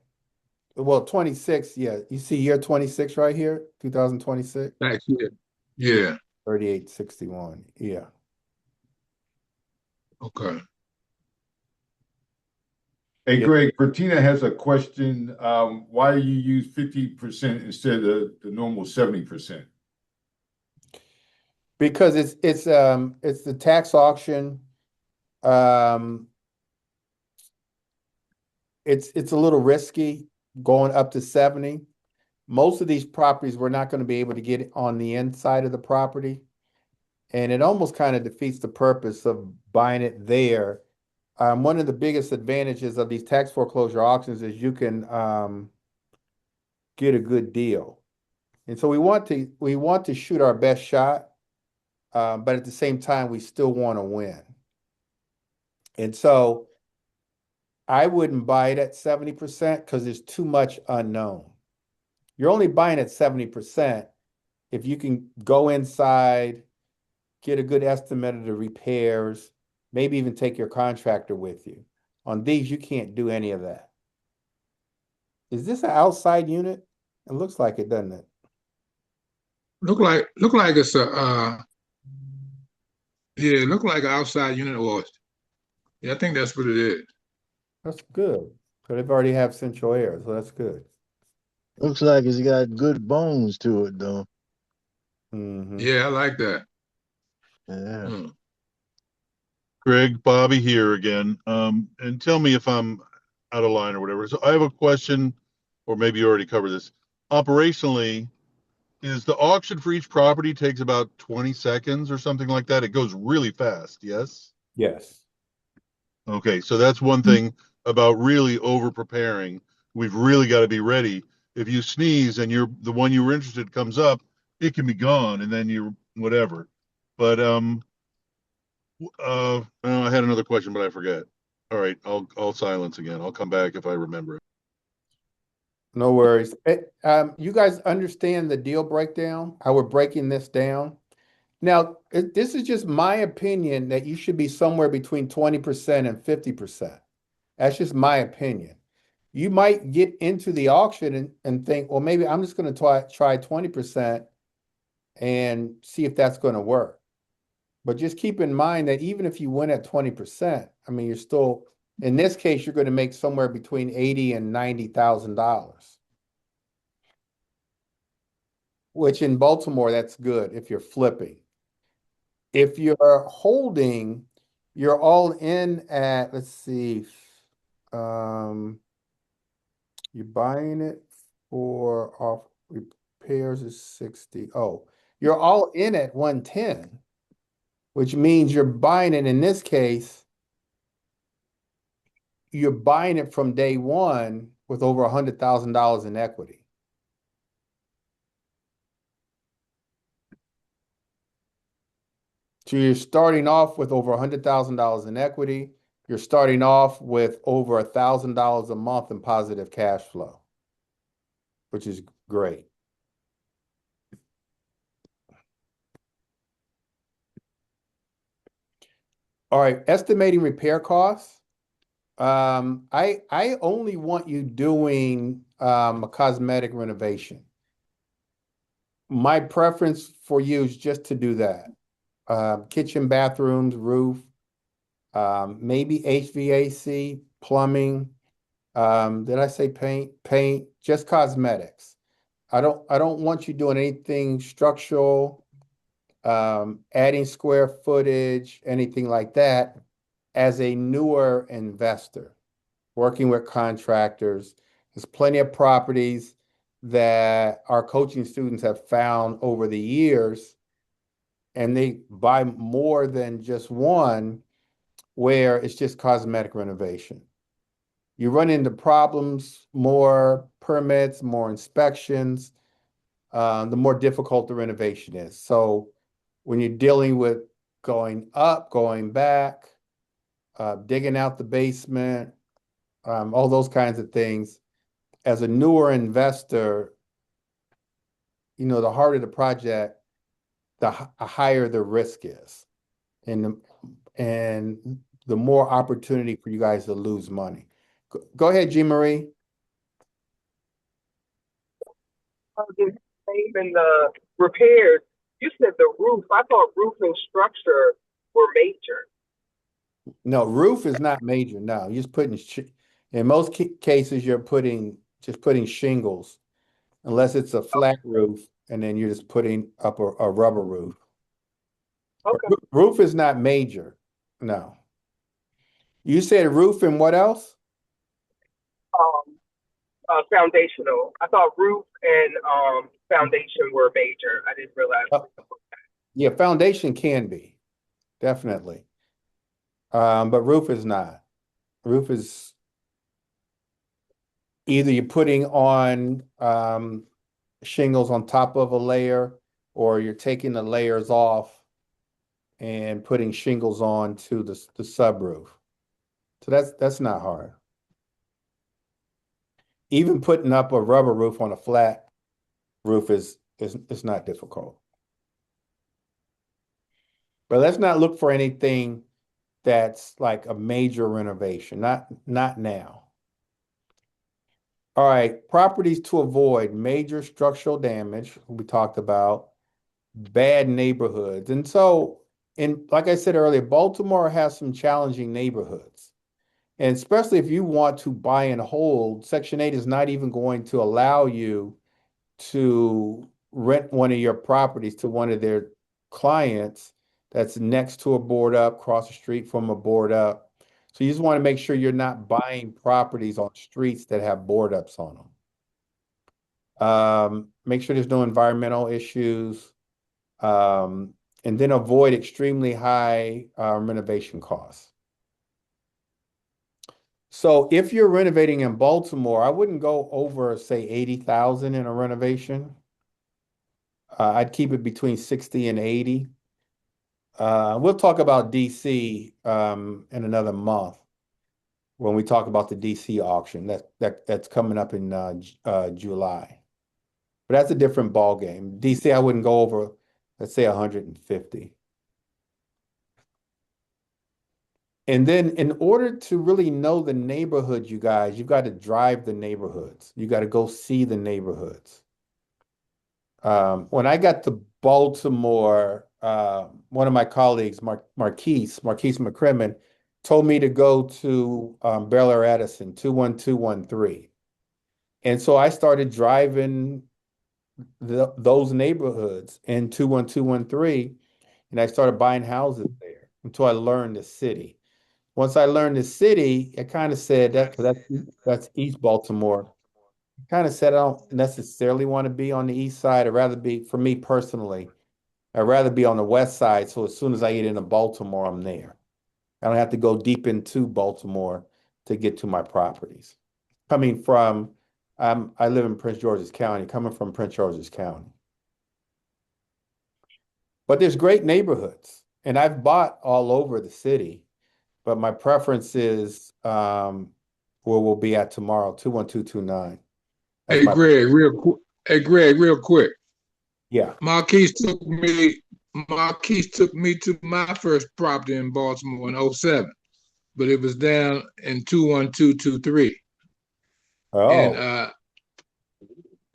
Well, 26, yeah. You see year 26 right here, 2026? Tax year. Yeah. 3861. Yeah. Okay. Hey, Yeah. Greg, Bertina has a question. Why do you use 50% instead of the normal 70%? Because it's the tax auction. It's a little risky going up to 70. Most of these properties, we're not going to be able to get on the inside of the property. And it almost kind of defeats the purpose of buying it there. One of the biggest advantages of these tax foreclosure auctions is you can get a good deal. And so we want to shoot our best shot, but at the same time, we still want to win. And so I wouldn't buy it at 70% because there's too much unknown. You're only buying at 70% if you can go inside, get a good estimate of the repairs, maybe even take your contractor with you. On these, you can't do any of that. Is this an outside unit? It looks like it, doesn't it? Look like it's look like an outside unit or yeah, I think that's what it is. That's good. So they've already have central air, so that's good. Looks like it's got good bones to it, though. Mm-hmm. Yeah, I like that. Yeah. Hmm. Greg, Bobby here again. And tell me if I'm out of line or whatever. So I have a question, or maybe you already covered this. Operationally, is the auction for each property takes about 20 seconds or something like that? It goes really fast, yes? Yes. Okay, so that's one thing about really over preparing. We've really got to be ready. If you sneeze and the one you were interested comes up, it can be gone and then you're whatever. But I had another question, but I forget. All right, I'll silence again. I'll come back if I remember it. No worries. You guys understand the deal breakdown, how we're breaking this down? Now, this is just my opinion that you should be somewhere between 20% and 50%. That's just my opinion. You might get into the auction and think, well, maybe I'm just going to try 20% and see if that's going to work. But just keep in mind that even if you win at 20%, I mean, you're still, in this case, you're going to make somewhere between $80,000 and $90,000. Which in Baltimore, that's good if you're flipping. If you're holding, you're all in at, let's see, you're buying it for off repairs is 60. Oh, you're all in at 110, which means you're buying it in this case, you're buying it from day one with over $100,000 in equity. So you're starting off with over $100,000 in equity. You're starting off with over $1,000 a month in positive cash flow, which is great. All right, estimating repair costs. I only want you doing a cosmetic renovation. My preference for you is just to do that. Kitchen, bathrooms, roof, maybe HVAC, plumbing. Did I say paint? Paint, just cosmetics. I don't want you doing anything structural, adding square footage, anything like that as a newer investor, working with contractors. There's plenty of properties that our coaching students have found over the years, and they buy more than just one where it's just cosmetic renovation. You run into problems, more permits, more inspections, the more difficult the renovation is. So when you're dealing with going up, going back, digging out the basement, all those kinds of things, as a newer investor, the harder the project, the higher the risk is, and the more opportunity for you guys to lose money. Go ahead, Jean Marie. Even the repairs, you said the roof. I thought roof and structure were major. No, roof is not major. No, you're just putting, in most cases, you're just putting shingles, unless it's a flat roof, and then you're just putting up a rubber roof. Okay. Roof is not major. No. You said roof and what else? Foundational. I thought roof and foundation were major. I didn't realize. Yeah, foundation can be, definitely. But roof is not. Roof is either you're putting on shingles on top of a layer, or you're taking the layers off and putting shingles on to the subroof. So that's not hard. Even putting up a rubber roof on a flat roof is not difficult. But let's not look for anything that's like a major renovation. Not now. All right, properties to avoid: major structural damage, we talked about, bad neighborhoods. And so, like I said earlier, Baltimore has some challenging neighborhoods. And especially if you want to buy and hold, Section 8 is not even going to allow you to rent one of your properties to one of their clients that's next to a board up, across the street from a board up. So you just want to make sure you're not buying properties on streets that have board ups on them. Make sure there's no environmental issues, and then avoid extremely high renovation costs. So if you're renovating in Baltimore, I wouldn't go over, say, 80,000 in a renovation. I'd keep it between 60 and 80. We'll talk about DC in another month when we talk about the DC auction that's coming up in July. But that's a different ball game. DC, I wouldn't go over, let's say, 150. And then in order to really know the neighborhood, you guys, you've got to drive the neighborhoods. You got to go see the neighborhoods. When I got to Baltimore, one of my colleagues, Marquise McCrimmon, told me to go to Bel Air Edison, 21213. And so I started driving those neighborhoods in 21213, and I started buying houses there until I learned the city. Once I learned the city, I kind of said that's East Baltimore. Kind of said I don't necessarily want to be on the east side. I'd rather be, for me personally, I'd rather be on the west side. So as soon as I get into Baltimore, I'm there. I don't have to go deep into Baltimore to get to my properties. Coming from, I live in Prince George's County, coming from Prince George's County. But there's great neighborhoods. And I've bought all over the city, but my preference is where we'll be at tomorrow, 21229. That's Hey my Greg, real quick. Hey Greg, real quick. yeah. Marquise took me to my first property in Baltimore in '07, but it was down in 21223. And Oh.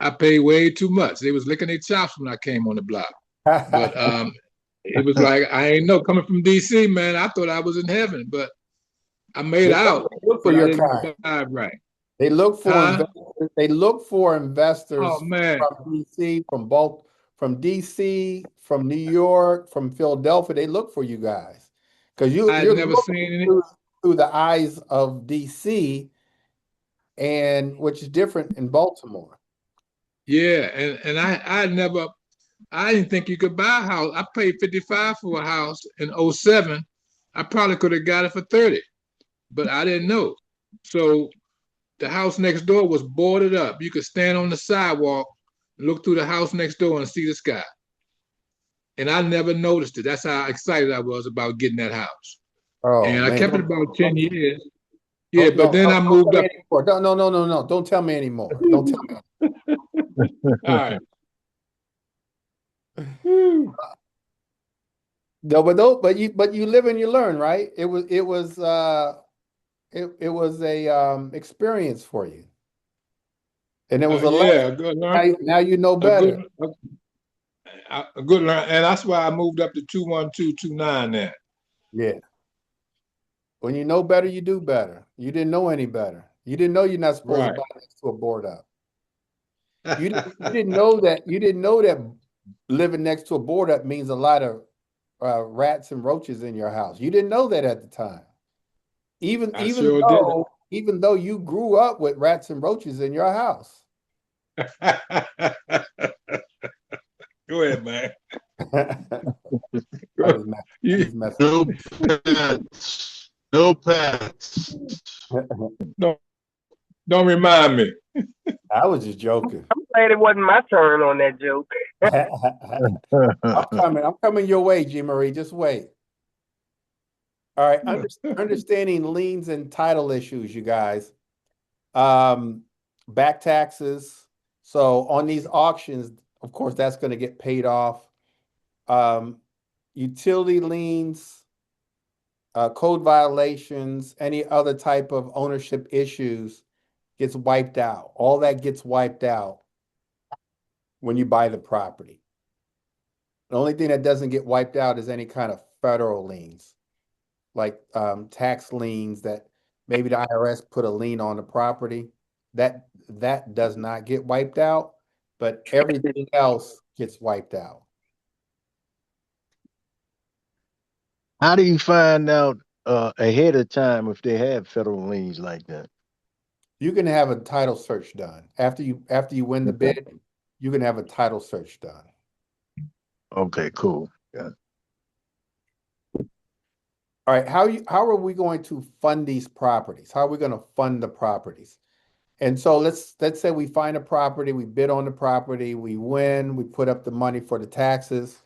I paid way too much. They was licking their chops when I came on the block. But it was like I ain't know coming from DC, man. I thought I was in heaven, but I made out, They look for but I your didn't kind. survive right. They look for Huh? investors. They look for Oh investors man, from DC, from DC, from New York, from Philadelphia. They look for you guys because I had you're never looking seen any. through the eyes of DC, and which is different in Baltimore. Yeah, and I didn't think you could buy a house. I paid 55 for a house in '07. I probably could have got it for 30, but I didn't know. So the house next door was boarded up. You could stand on the sidewalk, look through the house next door and see the sky. And I never noticed it. That's how excited I was about getting that house. Oh And I man, kept it about 10 years. Yeah, don't but no, then I don't tell moved me up. anymore. No. Don't tell me anymore. Don't tell All right. me. No, but you live and you learn, right? It was a experience for you, and it was a lesson. Yeah, a good learn, Now you know a better. good, a good learn, and that's why I moved up to 21229 there. Yeah. When you know better, you do better. You didn't know any better. You didn't know you're not supposed to Right. buy next to a board up. You didn't know that living next to a board up means a lot of rats and roaches in your house. You didn't know that at the time. Even I even sure did. though even though you grew up with rats and roaches in your house. Go ahead, man. I just mess, I You just mess. No pets. No pets. don't don't remind me. I was just joking. I'm glad it wasn't my turn on that joke. I'm coming your way, G Marie. Just wait. All right. Understanding liens and title issues, you guys. Um, Back taxes. So on these auctions, of course, that's going to get paid off. Utility liens, code violations, any other type of ownership issues gets wiped out. All that gets wiped out when you buy the property. The only thing that doesn't get wiped out is any kind of federal liens, like tax liens that maybe the IRS put a lien on the property. That does not get wiped out, but everything else gets wiped out. How do you find out ahead of time if they have federal liens like that? You can have a title search done after you win the Okay. bid. You can have a title search done. Okay, cool. Yeah. All right, how are we going to fund these properties? How are we going to fund the properties? And so let's say we find a property, we bid on the property, we win, we put up the money for the taxes.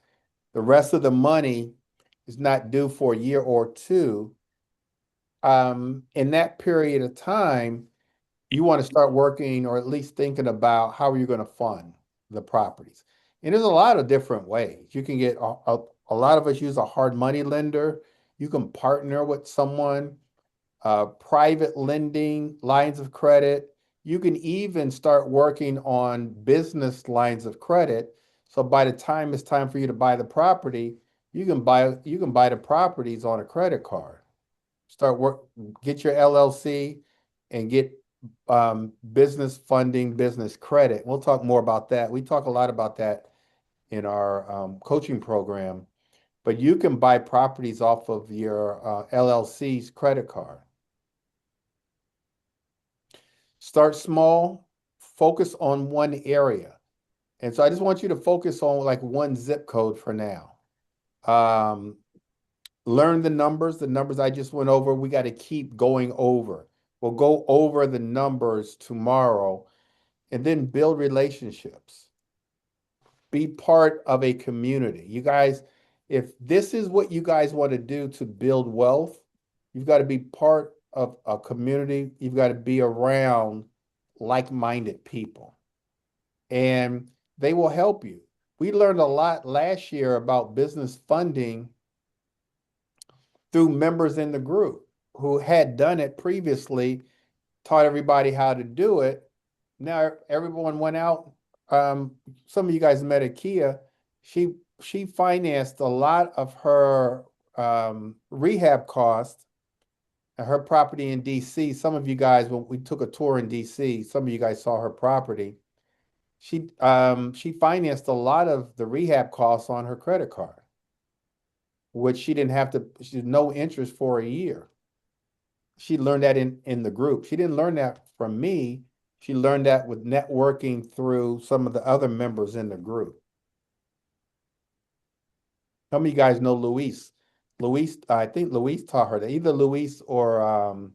The rest of the money is not due for a year or two. In that period of time, you want to start working or at least thinking about how are you going to fund the properties. And there's a lot of different ways. You can get a lot of us use a hard money lender. You can partner with someone, private lending, lines of credit. You can even start working on business lines of credit. So by the time it's time for you to buy the property, you can buy the properties on a credit card. Start work, get your LLC and get business funding, business credit. We'll talk more about that. We talk a lot about that in our coaching program, but you can buy properties off of your LLC's credit card. Start small, focus on one area. And so I just want you to focus on like one zip code for now. Learn the numbers I just went over. We got to keep going over. We'll go over the numbers tomorrow and then build relationships. Be part of a community. You guys, if this is what you guys want to do to build wealth, you've got to be part of a community. You've got to be around like-minded people, and they will help you. We learned a lot last year about business funding through members in the group who had done it previously, taught everybody how to do it. Now everyone went out. Some of you guys met at Kia. She financed a lot of her rehab costs at her property in DC. Some of you guys, when we took a tour in DC, some of you guys saw her property. She financed a lot of the rehab costs on her credit card, which she didn't have to, she had no interest for a year. She learned that in the group. She didn't learn that from me. She learned that with networking through some of the other members in the group. How many of you guys know Luis? Luis, I think Luis taught her that. Either Luis or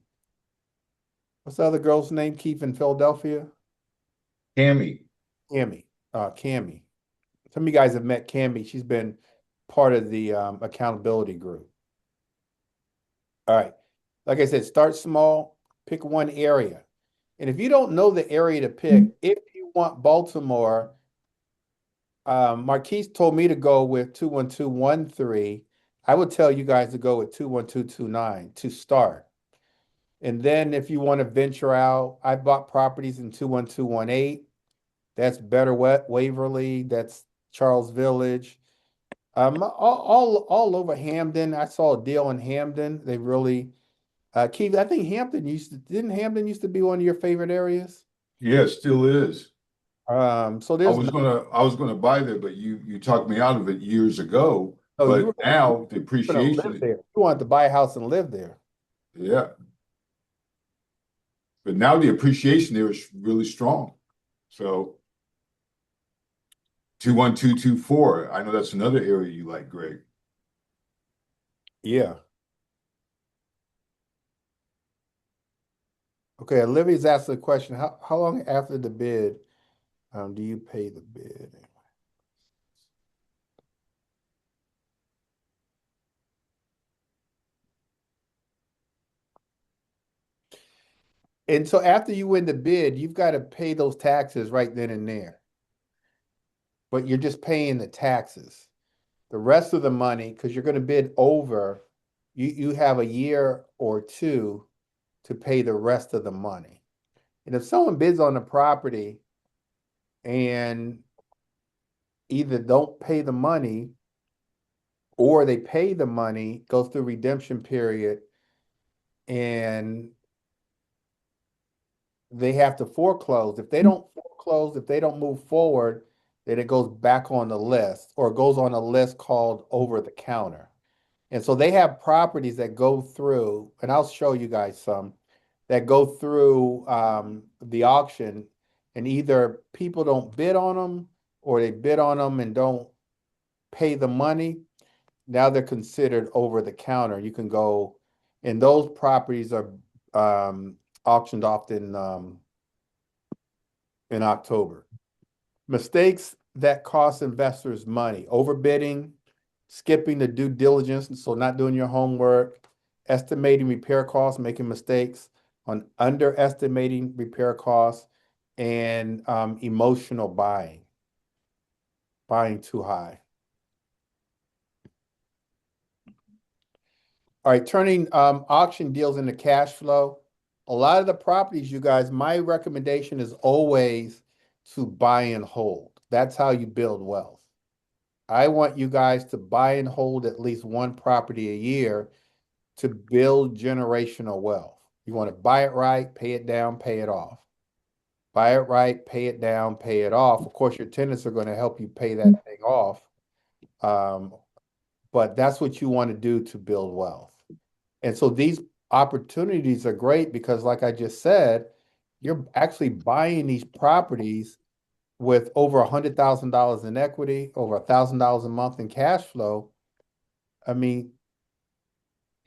what's the other girl's name? Keith in Philadelphia? Cammy. Cammy. Cammy. Some of you guys have met Cammy. She's been part of the accountability group. All right. Like I said, start small, pick one area. And if you don't know the area to pick, if you want Baltimore, Marquise told me to go with 21213. I would tell you guys to go with 21229 to start. And then if you want to venture out, I bought properties in 21218. That's Better Waverly, that's Charles Village. All over Hamden. I saw a deal in Hamden. They really Keith, I think didn't Hamden used to be one of your favorite areas? Yeah, it still is. So I there's was gonna buy there, but you talked me out of it years ago. no, But now the gonna live appreciation, there. You wanted to buy a house and live there. yeah. But now the appreciation there is really strong. So 21224. I know that's another area you like, Greg. Yeah. Okay, Olivia's asked the question, how long after the bid do you pay the bid? And so after you win the bid, you've got to pay those taxes right then and there. But you're just paying the taxes. The rest of the money, because you're going to bid over, you have a year or two to pay the rest of the money. And if someone bids on the property and either don't pay the money or they pay the money, goes through redemption period, and they have to foreclose. If they don't foreclose, if they don't move forward, then it goes back on the list or it goes on a list called over the counter. And so they have properties that go through, and I'll show you guys some that go through the auction, and either people don't bid on them or they bid on them and don't pay the money. Now they're considered over the counter. You can go, and those properties are auctioned off in October. Mistakes that cost investors money: overbidding, skipping the due diligence, so not doing your homework, estimating repair costs, making mistakes on underestimating repair costs, and emotional buying too high. All right, turning auction deals into cash flow. A lot of the properties, you guys, my recommendation is always to buy and hold. That's how you build wealth. I want you guys to buy and hold at least one property a year to build generational wealth. You want to buy it right, pay it down, pay it off. Buy it right, pay it down, pay it off. Of course, your tenants are going to help you pay that thing off. But that's what you want to do to build wealth. And so these opportunities are great because, like I just said, you're actually buying these properties with over $100,000 in equity, over $1,000 a month in cash flow. I mean,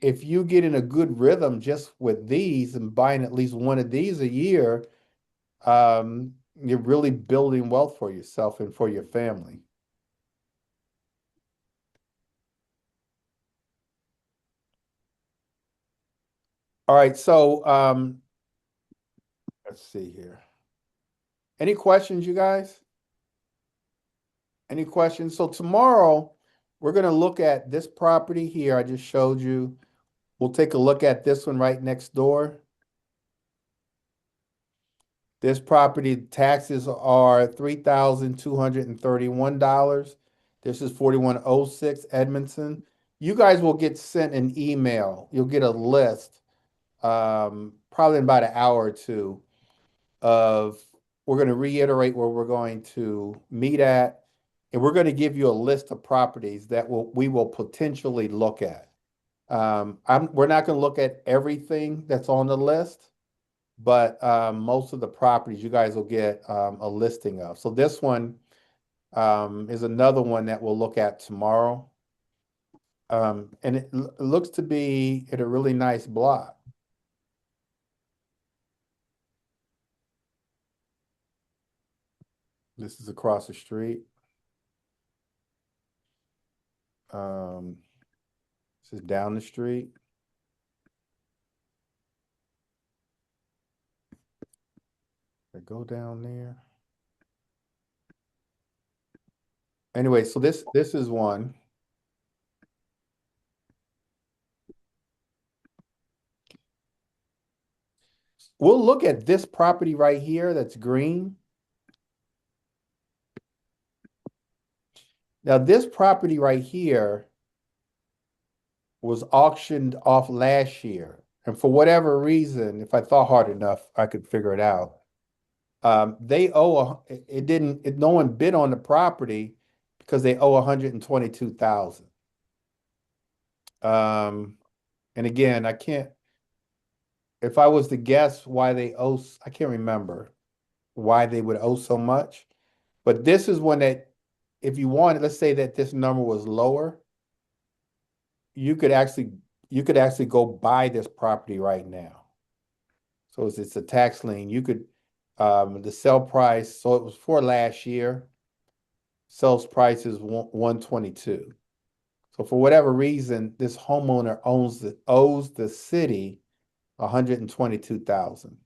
if you get in a good rhythm just with these and buying at least one of these a year, you're really building wealth for yourself and for your family. All right, so let's see here. Any questions, you guys? Any questions? So tomorrow we're going to look at this property here I just showed you. We'll take a look at this one right next door. This property taxes are $3,231. This is 4106 Edmondson. You guys will get sent an email. You'll get a list, probably in about an hour or two, of we're going to reiterate where we're going to meet at, and we're going to give you a list of properties that we will potentially look at. We're not going to look at everything that's on the list, but most of the properties you guys will get a listing of. So this one is another one that we'll look at tomorrow. And it looks to be at a really nice block. This is across the street. This is down the street. I go down there. Anyway, so this is one. We'll look at this property right here that's green. Now, this property right here was auctioned off last year. And for whatever reason, if I thought hard enough, I could figure it out. They owe no one bid on the property because they owe 122,000. And again, I can't, if I was to guess why they owe, I can't remember why they would owe so much. But this is one that, if you wanted, let's say that this number was lower, you could actually go buy this property right now. So it's a tax lien. You could, the sell price, so it was for last year. Sales price is 122. So for whatever reason, this homeowner owes the city 122,000.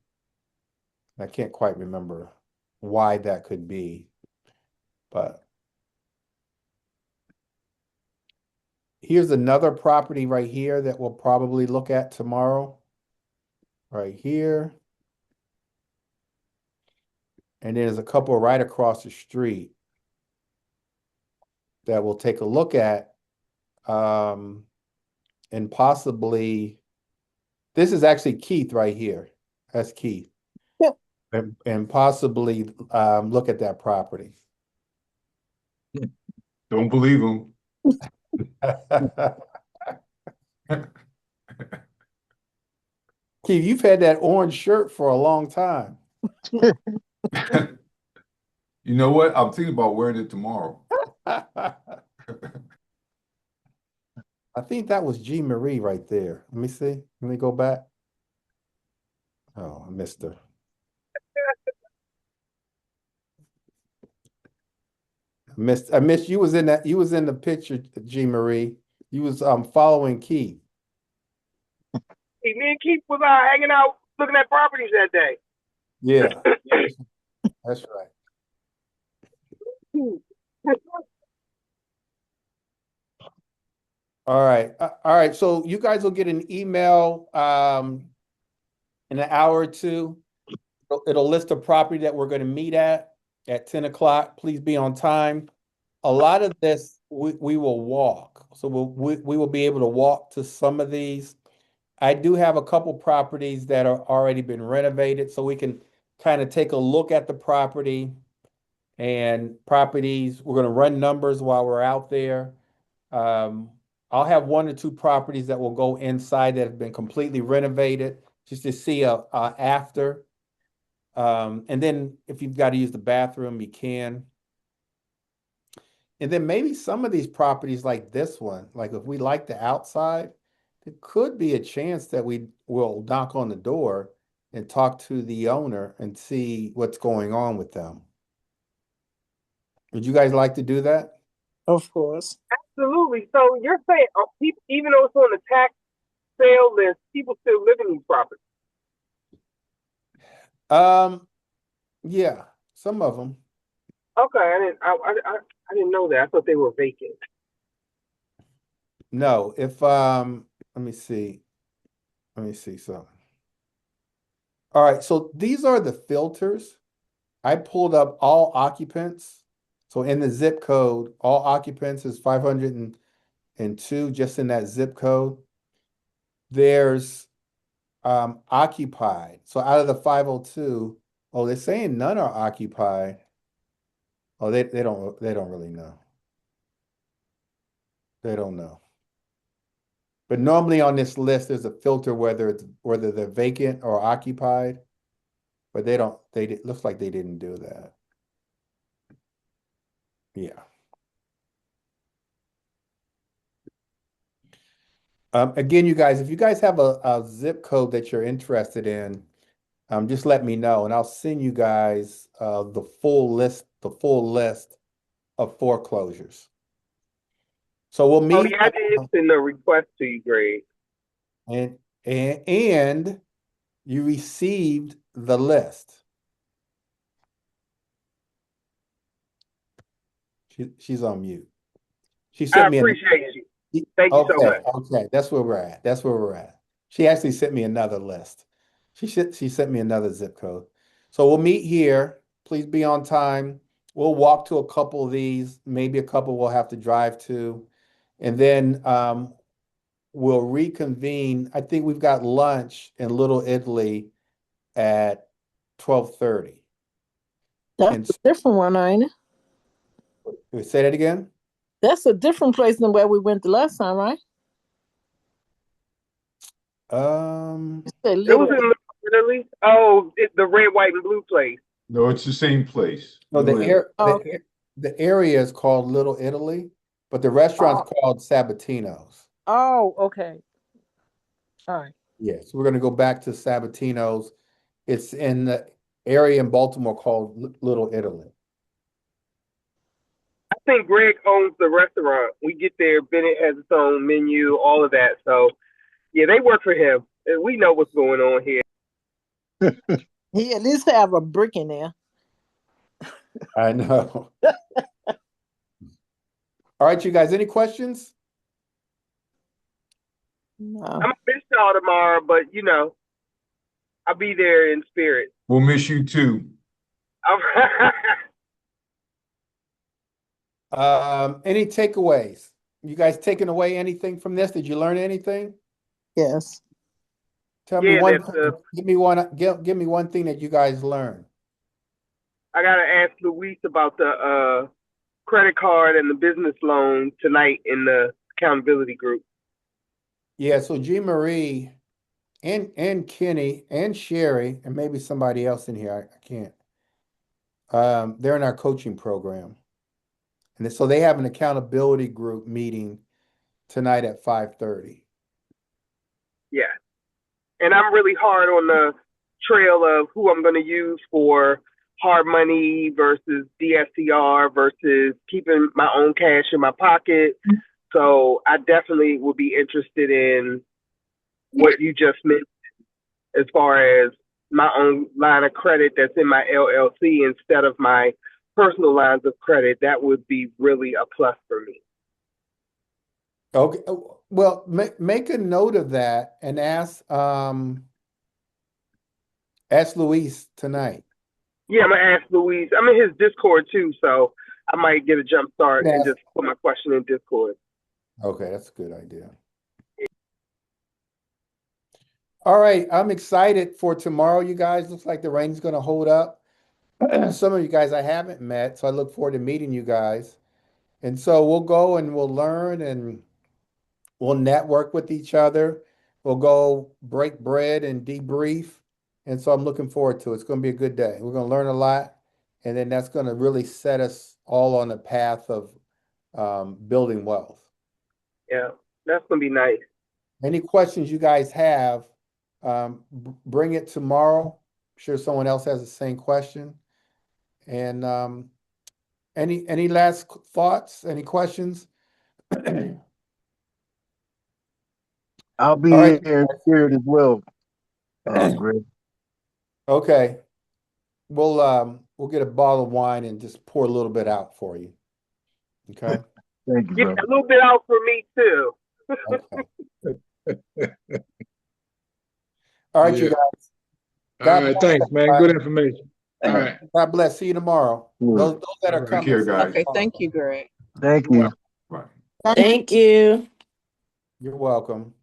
I can't quite remember why that could be, but here's another property right here that we'll probably look at tomorrow. Right here. And there's a couple right across the street that we'll take a look at. And possibly, this is actually Keith right here. That's Keith. Yeah. And possibly look at that property. Don't believe him. Keith, you've had that orange shirt for a long time. You know what? I'm thinking about wearing it tomorrow. I think that was G. Marie right there. Let me see. Let me go back. Oh, I missed her. I missed you was in the picture, G. Marie. You was following Keith. Hey, me and Keith was hanging out looking at properties that day. Yeah, that's right. All right. All right. So you guys will get an email in an hour or two. It'll list a property that we're going to meet at 10 o'clock. Please be on time. A lot of this we will walk. So we will be able to walk to some of these. I do have a couple properties that are already been renovated, so we can kind of take a look at the property and properties. We're going to run numbers while we're out there. I'll have one or two properties that will go inside that have been completely renovated just to see a after. And then if you've got to use the bathroom, you can. And then maybe some of these properties like this one, like if we like the outside, there could be a chance that we will knock on the door and talk to the owner and see what's going on with them. Would you guys like to do that? Of course. Absolutely. So you're saying, even though it's on the tax sale list, people still live in these properties. Yeah, some of them. Okay, I didn't know that. I thought they were vacant. No, if let me see. Let me see something. All right, so these are the filters. I pulled up all occupants. So in the zip code, all occupants is 502 just in that zip code. There's occupied. So out of the 502, oh, they're saying none are occupied. Oh, they don't really know. They don't know. But normally on this list, there's a filter whether they're vacant or occupied. But it looks like they didn't do that. Yeah. Again, you guys, if you guys have a zip code that you're interested in, just let me know and I'll send you guys the full list of foreclosures. So we'll Oh meet yeah, I did send a request to you, Greg. and you received the list. She's on mute. She I sent me appreciate you. Thank you so much. okay, that's where we're at. That's where we're at. She actually sent me another list. She sent me another zip code. So we'll meet here. Please be on time. We'll walk to a couple of these, maybe a couple we'll have to drive to. And then we'll reconvene. I think we've got lunch in Little Italy at 12:30. And That's a different one, ain't it? say that again. That's a different place than where we went the last time, right? Um, You said It was Little. in Italy. Oh, the red, white, and blue place. No, it's the same place. no, Oh, the area is called Little Italy, but the restaurant's oh, called Sabatino's. oh, okay. All right. Yes, we're gonna go back to Sabatino's. It's in the area in Baltimore called Little Italy. I think Greg owns the restaurant. We get there, Bennett has its own menu, all of that. So yeah, they work for him. And we know what's going on here. He at least have a brick in there. I know. All right, you guys, any questions? No. I'm gonna miss y'all tomorrow, but I'll be there in spirit. We'll miss you too. Any takeaways? You guys taking away anything from this? Did you learn anything? Yes. Tell me Yeah, one. that's Give me one thing that you guys learned. I gotta ask Luis about the credit card and the business loan tonight in the accountability group. Yeah, so Jean Marie and Kenny and Sherry and maybe somebody else in here. I can't. They're in our coaching program, and so they have an accountability group meeting tonight at 5:30. Yeah. And I'm really hard on the trail of who I'm going to use for hard money versus DSCR versus keeping my own cash in my pocket. So I definitely would be interested in what you just mentioned as far as my own line of credit that's in my LLC instead of my personal lines of credit. That would be really a plus for me. Okay. Well, make a note of that and ask Luis tonight. Yeah, I'm gonna ask Louise. I'm in his Discord too, so I might get a jump start and Yes. just put my question in Discord. Okay, that's a good idea. All right, I'm excited for tomorrow, you guys. Looks like the rain's going to hold up. Some of you guys I haven't met, so I look forward to meeting you guys. And so we'll go and we'll learn and we'll network with each other. We'll go break bread and debrief. And so I'm looking forward to it. It's going to be a good day. We're going to learn a lot. And then that's going to really set us all on the path of building wealth. Yeah, that's gonna be nice. Any questions you guys have, bring it tomorrow. I'm sure someone else has the same question. And any last thoughts? Any questions? I'll be All right. here in spirit as well, Greg. Okay. We'll get a bottle of wine and just pour a little bit out for you. Okay. Thank you, Get brother. a little bit out for me too. Okay. All right, you Yeah. guys. All God right, bless thanks, man. everybody. Good information. All right. God bless. See you tomorrow. Sure. Those that All are right. coming. Take care, see you guys. Okay, tomorrow. thank you, Greg. Thank You're you. welcome. Bye. Thank you. You're welcome.